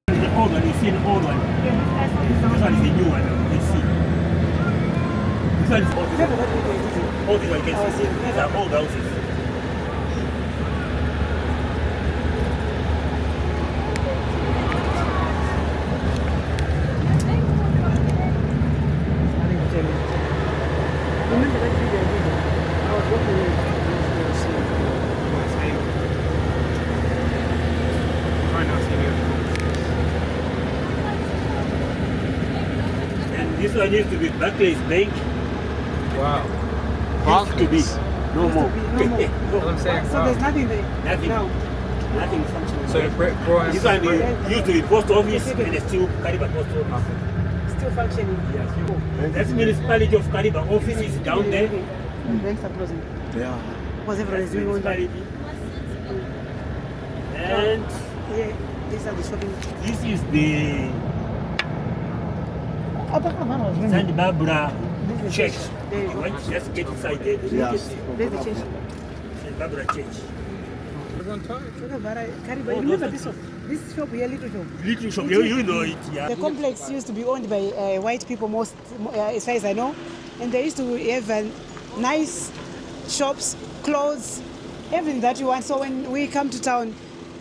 The old one, you see the old one. This one is the new one, you can see. This one is old. All these one you can see. These are old houses. And this one used to be Barclays Bank. Wow. Used to be. No more. No more. That's what I'm saying. So there's nothing there. Nothing. No. Nothing functioning. So This one used to be post office and it's still Kariba post office. Still functioning. Yes. That's municipality of Kariba. Office is down there. And banks are closing. Yeah. Because everyone is That's doing online. municipality. And Yeah, these are the shopping. this is the St. Barbara Church. There you You go. want to just get inside there. Then you Yeah. can see There's the church. St. Barbara Church. Kariba, you remember this shop? This shop here, little shop. Little shop, you know it, yeah. The complex used to be owned by white people, most as far as I know, and they used to have nice shops, clothes, everything that you want. So when we come to town,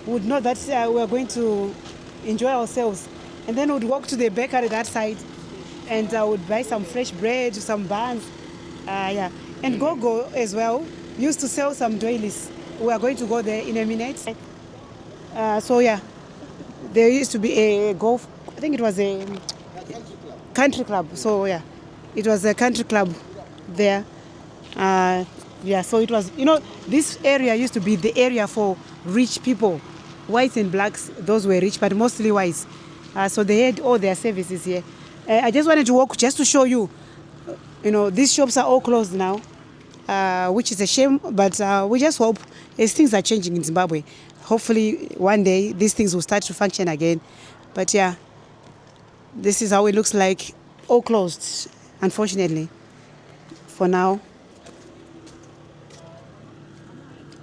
we would know that we are going to enjoy ourselves, and then we would walk to the bakery that side, and I would buy some fresh bread, some buns, yeah, and Gogo as well used to sell some doilies. We are going to go there in a minute. So yeah, there used to be a golf. I think it was a country club. So yeah, it was a country club there. Yeah, so it was. You know, this area used to be the area for rich people whites and blacks, those were rich, but mostly whites. So they had all their services here. I just wanted to walk just to show you, these shops are all closed now, which is a shame, but we just hope as things are changing in Zimbabwe, hopefully one day these things will start to function again. But yeah, this is how it looks like, all closed, unfortunately, for now.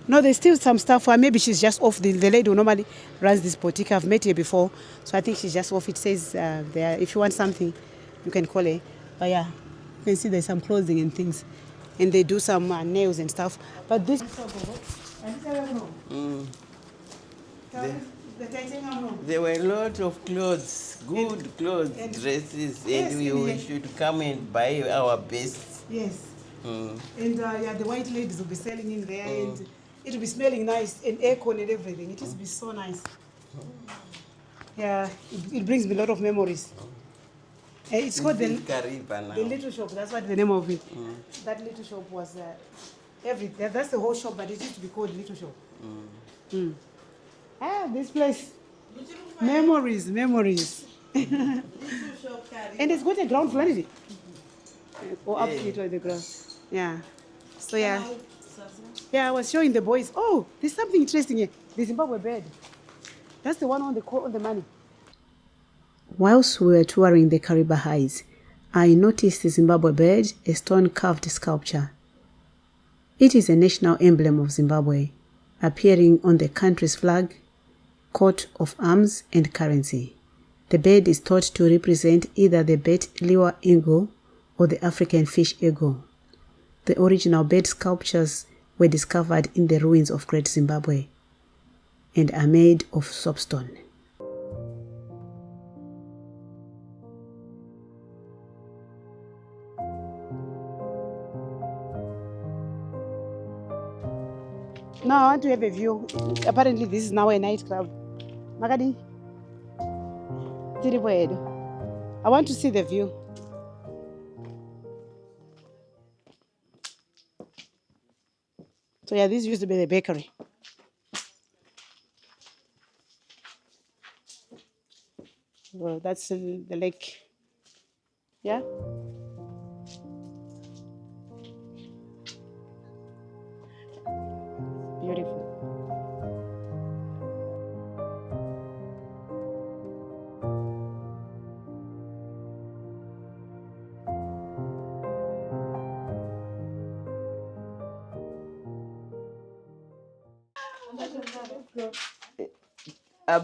No, there's still some stuff. Maybe she's just off. The lady who normally runs this boutique, I've met her before, so I think she's just off. It says there, if you want something, you can call her. But yeah, you can see there's some clothing and things, and they do some nails and stuff. But this. There were a lot of clothes, good clothes, dresses, yes, and we should come and buy our best. Yes. And yeah, the white ladies will be selling in there, and it will be smelling nice, and aircon and everything. It will be so nice. Yeah, it brings me a lot of memories. It's called the little shop. That's what the name of it. That little shop was that's the whole shop, but it used to be called little shop. This place. Memories. And it's got a ground floor, isn't it? Or up to the ground. Yeah. So yeah. Yeah, I was showing the boys. Oh, there's something interesting here. The Zimbabwe bird. That's the one on the money. Whilst we were touring the Kariba Heights, I noticed the Zimbabwe bird, a stone-carved sculpture. It is a national emblem of Zimbabwe, appearing on the country's flag, coat of arms, and currency. The bird is thought to represent either the bet liwa eagle or the African fish eagle. The original bird sculptures were discovered in the ruins of Great Zimbabwe and are made of soapstone. Now I want to have a view. Apparently this is now a nightclub. Makadi? I want to see the view. So yeah, this used to be the bakery. Well, that's the lake. Yeah? Beautiful.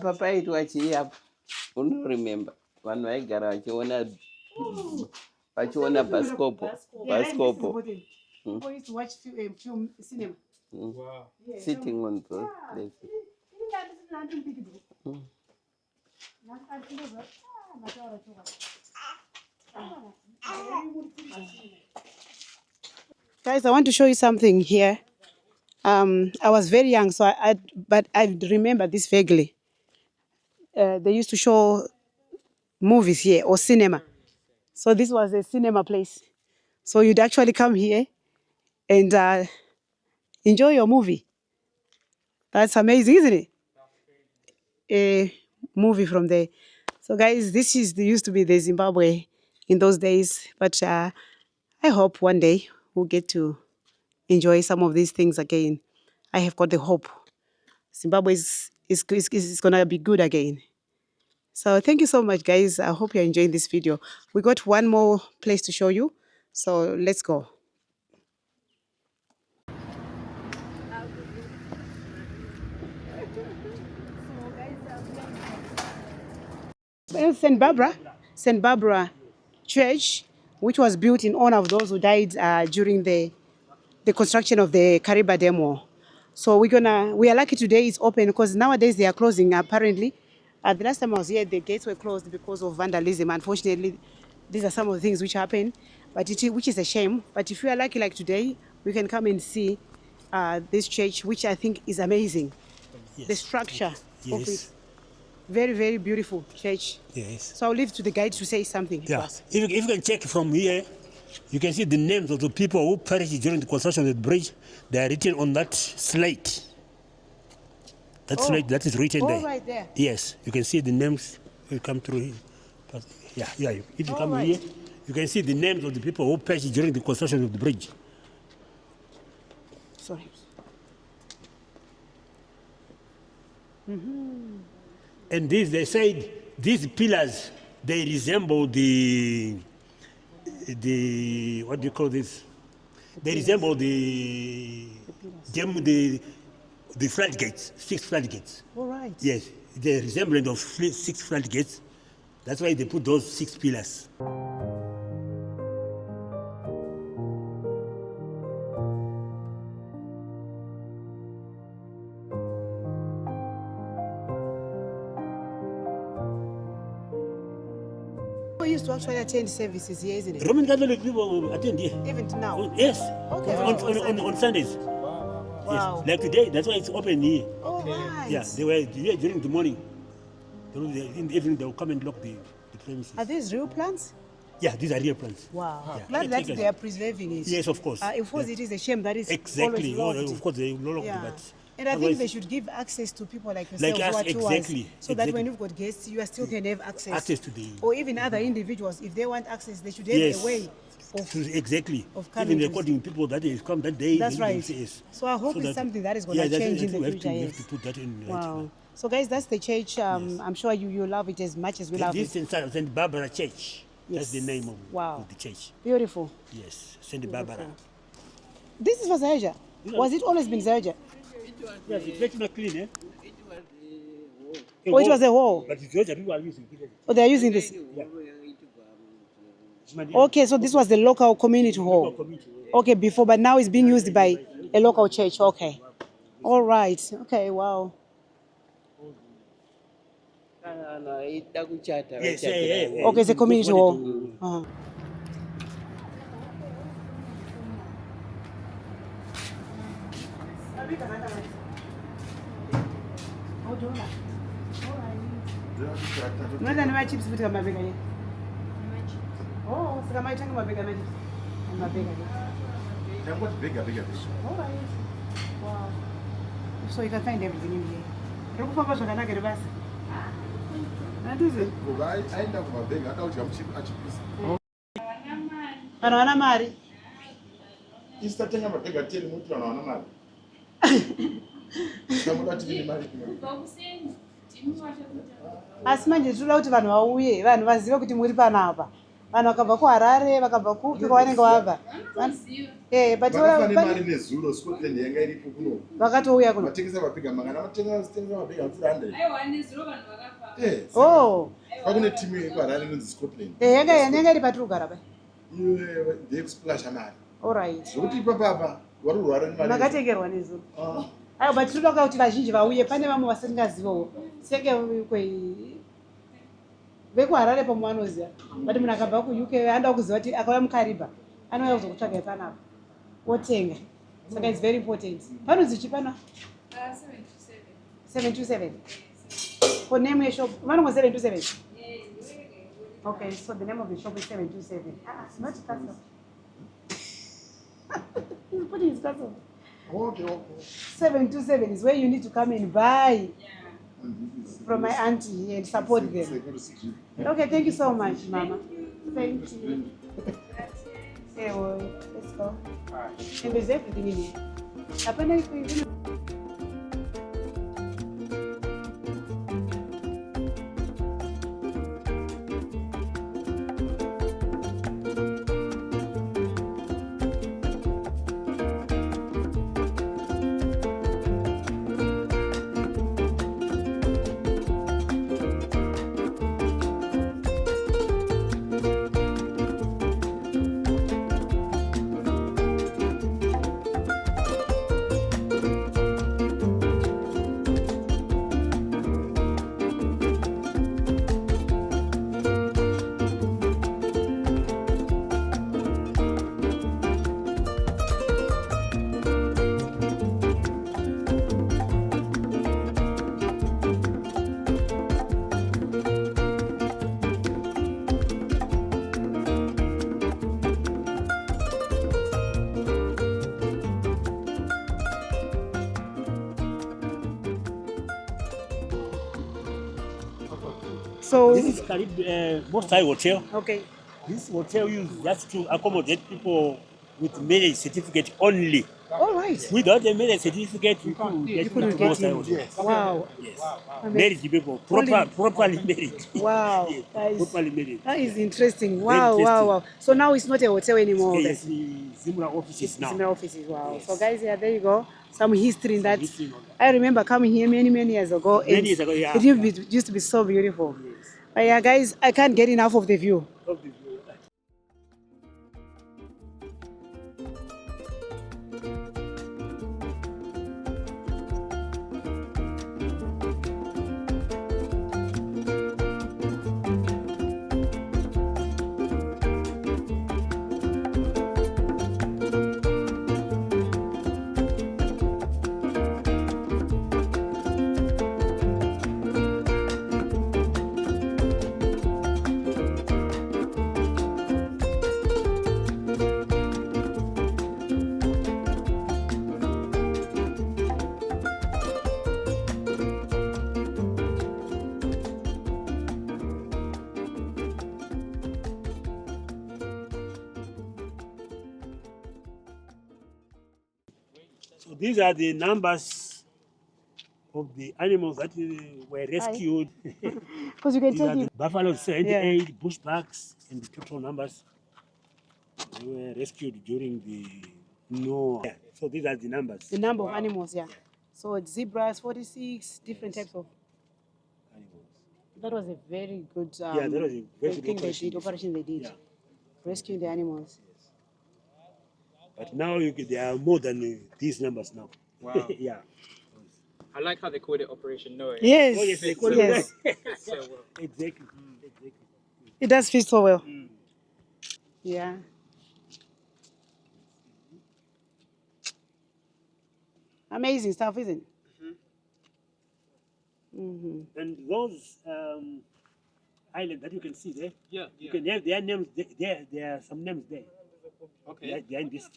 Papa it was here. Remember vanhu vaigara vachiona bhaskopo. People used to watch film cinema. Wow. Sitting on those places. Guys, I want to show you something here. I was very young, but I remember this vaguely. They used to show movies here or cinema. So this was a cinema place. So you'd actually come here and enjoy your movie. That's amazing, isn't it? A movie from there. So guys, this used to be the Zimbabwe in those days. But I hope one day we'll get to enjoy some of these things again. I have got the hope. Zimbabwe is going to be good again. So thank you so much, guys. I hope you're enjoying this video. We got one more place to show you. So let's go. St. Barbara Church, which was built in honor of those who died during the construction of the Kariba Dam war. So we are lucky today it's open, because nowadays they are closing apparently. The last time I was here, the gates were closed because of vandalism. Unfortunately, these are some of the things which happen, which is a shame. But if you are lucky like today, we can come and see this church, which I think is amazing. Yes. The structure of it. Very, very beautiful church. Yes. So I'll leave to the guide to say something. Yeah. If you can check from here, you can see the names of the people who perished during the construction of the bridge. They are written on that slate. That's right. That is written there. right there. Yes, you can see the names will come through here. But yeah. If you come right. here, you can see the names of the people who perished during the construction of the bridge. Sorry. And they said these pillars, they resemble the what do you call this? They resemble the floodgates, 6 floodgates. All right. Yes, the resemblance of 6 floodgates. That's why they put those 6 pillars. We used to actually attend services here, isn't it? Roman Catholic people attend here. Even to now. Yes. Okay. On Sundays. Wow. Yes. Like today, that's why it's open here. All right. Yeah, they were here during the morning. In the evening, they will come and lock the premises. Are these real plants? Yeah, these are real plants. Wow. Yeah. Glad that Take they are preserving it. Yes, of course. Of course, it is a shame that it's Exactly. always locked. Of course, they will lock Yeah. but And I think otherwise- they should give access to people like yourself Like us, who are tours, exactly, so that when exactly. you've got guests, you still can have access. Access to the- Or even other individuals, if they want access, they should have Yes. a way of. Exactly. of coming Even to- recording people that have come that day. That's they right. say yes. So I hope it's something that is gonna yeah, that's- change in the we have future, We have yes. to put that in. Wow. So guys, that's the church. I'm sure you love it as much as we love This it. is St. Barbara Church. That's the Yes. name of, Wow. of the church. Beautiful. Yes, St. Barbara. This is for Zaja. Was it always been Zaja? Yeah, it's very not clean, eh? Oh, it was a wall. But it's Georgia people are using it. Oh, they're using this. Okay, so this was the local community hall. Okay, before, but now it's being used by a local church. Okay. All right. Okay, wow. Yes, yeah. Okay, it's a community hall. Uh-huh. Unadhani wa chips vitu kama mabega hivi? Oh, sika maitanga mabega maji. Mabega hivi. What bigger fish? All right. Wow. So you can find everything in here. Ndokufamba zvakanaka ere basi? Nandizi. Aenda kumabhega akauti achipisa. Vanhu vana mari. Isitatenga mabhega 10 muti vanhu vana mari. Samuda tine mari kuma. Asi manje tinoda kuti vanhu vauye, vanhu vazive kuti muri panapa. Vanhu vakabva kuHarare, vakabva kupi kwavanenge vabva. But Vakafane mari nezuro Scotland yanga iripo kuno. vakatouya kuno. Matengesa mabhega mangana matengesa mabhega 400. Oh. Kwakune timu yekuHarare inonzi Scotland. Yanga iri patiri kugara pa. Iwe ndeyekusplasha mari. All right. Zvokuti ipapapa wari kurwara nemari. Makatengerwa nezuro. Aiwa, but tinoda kuti vazhinji vauye, pane vamwe vasingazivawo. Senge vekuHarare pamwe vanoziva. But munhu akabva kuUK anoda kuziva kuti akauya muKariba anouya kuzokutsvagai panapa. Otenga. Saka it's very important. Panonzi chipana? 727. For name yeshop, vanongo 727. Okay, so the name of the shop is 727. Not Castle. He's putting his castle. Okay. 727 is where you need to come and buy from my auntie and support them. Okay, thank you so much, Mama. Thank you. Okay, well, let's go. And there's everything in here. So, This is most high hotel. okay. This hotel used just to accommodate people with marriage certificate only. All right. Without a marriage certificate, you couldn't You get couldn't into get most high in. hotel. Wow. Yes. Amazing. Married people, properly married. Wow. Yes, That is, properly married. that is interesting. Very Wow, wow, interesting. wow. So now it's not a hotel anymore. Yes, Guys. the Zimbabwe offices It's now. in my offices. Wow. Yes. So guys, yeah, there you go. Some history in that. history on I remember coming here many years ago. Many and years ago, yeah. It used to be so beautiful. Yes. But yeah, guys, I can't get enough of the view. Of the view. So these are the numbers of the animals that were rescued. Because you can These are take the it. buffaloes, 78, bushbucks, and the total numbers. They were rescued during the no. Yeah. So these are the numbers. The number of animals, yeah. So zebras, 46, different types of. Animals. That was a very good Yeah, that was a very good thing operation. operation they did. Yeah. Rescuing the animals. But now there are more than these numbers now. Wow. Yeah. I like how they called it Operation Noah. Yes. Oh, yes, they call yes. it So well. Exactly. Exactly. It does fit so well. Mm. Yeah. Amazing stuff, isn't it? Mm-hmm. And those islands that you can see there, Yeah, you can have their names. There are some names there. Okay. Behind this.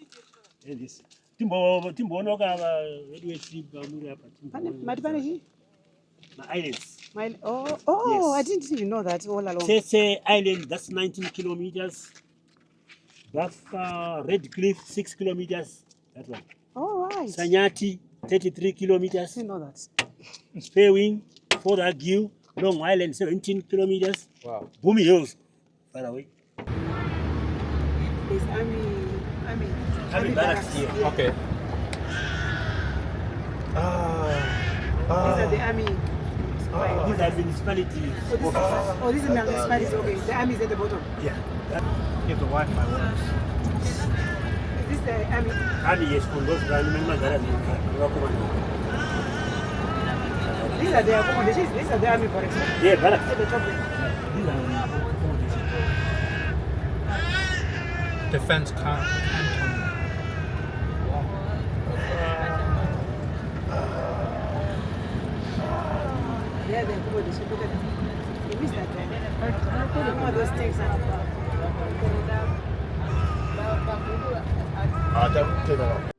Behind this. Timbonoka Mati pane chi? islands. Oh, I Yes. didn't even know that all along. Tese Island, that's 19 kilometers. Baffa Red Cliff, 6 kilometers. That one. All right. Sanyati, 33 I kilometers. didn't know that. Spearwing, Fort Ague, Long Island, 17 kilometers. Wow. Boomy Hills, far away. There's Army barracks here. Okay. These are the Army. These are municipalities. This is municipalities. Okay, the Army is at the bottom. Yeah. If the Wi-Fi works. Is this the Army? Army, yes, Condos, These are the accommodations. These are the Army barracks. yeah, barracks. At the top there. These are the accommodations. Defense cantonment. Yeah, the accommodation. Look at that. You missed that, right? One of those things. Take that off.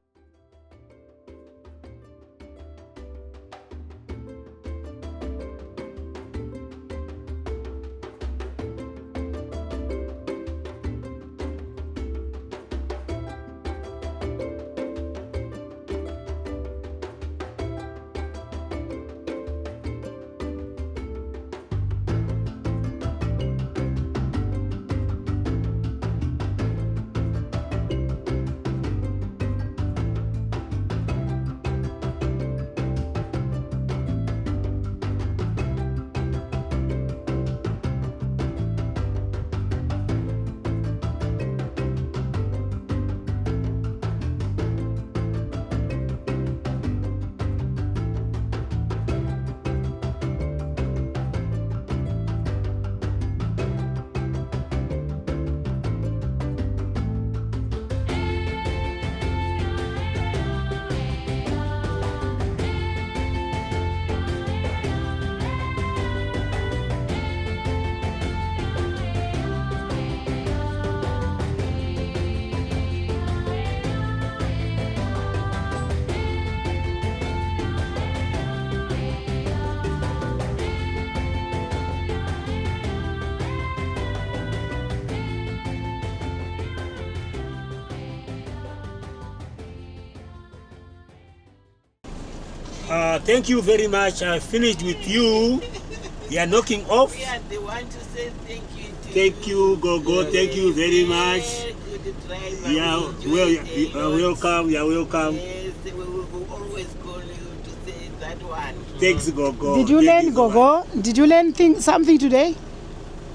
Thank you very much. I finished with you. We are knocking off. Yeah, they want to say thank you to Thank you, Gogo. Thank you very much. Good driver. Yeah, We enjoyed well, a lot. welcome. You're welcome. Yes, we will always call you to say that one. Thanks, Gogo. Did you Thank learn, so much. Gogo? Did you learn something today?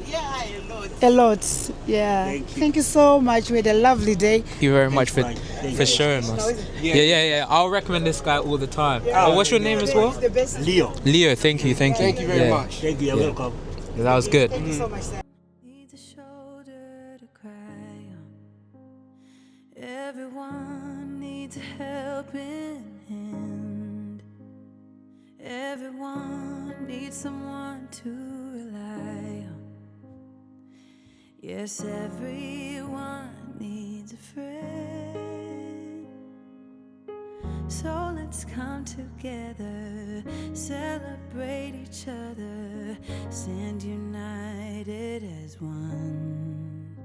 Yeah, a lot. A lot. Yeah. Thank you. Thank you so much. We had a lovely day. Thank you very much Thanks, man. Thank for you. showing us. Yeah. I'll recommend this guy all the time. What's your name as well? Leo. Leo. Thank you very much. Thank you. You're Yeah. welcome. That was good. Thank you so much, sir. Needs a shoulder to cry on. Everyone needs a helping hand. Everyone needs someone to rely on. Yes, everyone needs a friend. So let's come together, celebrate each other, stand united as one.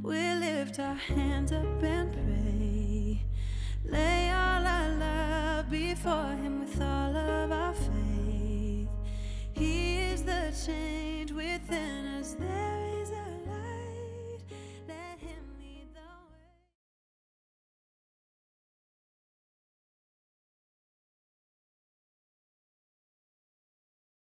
We lift our hands up and pray.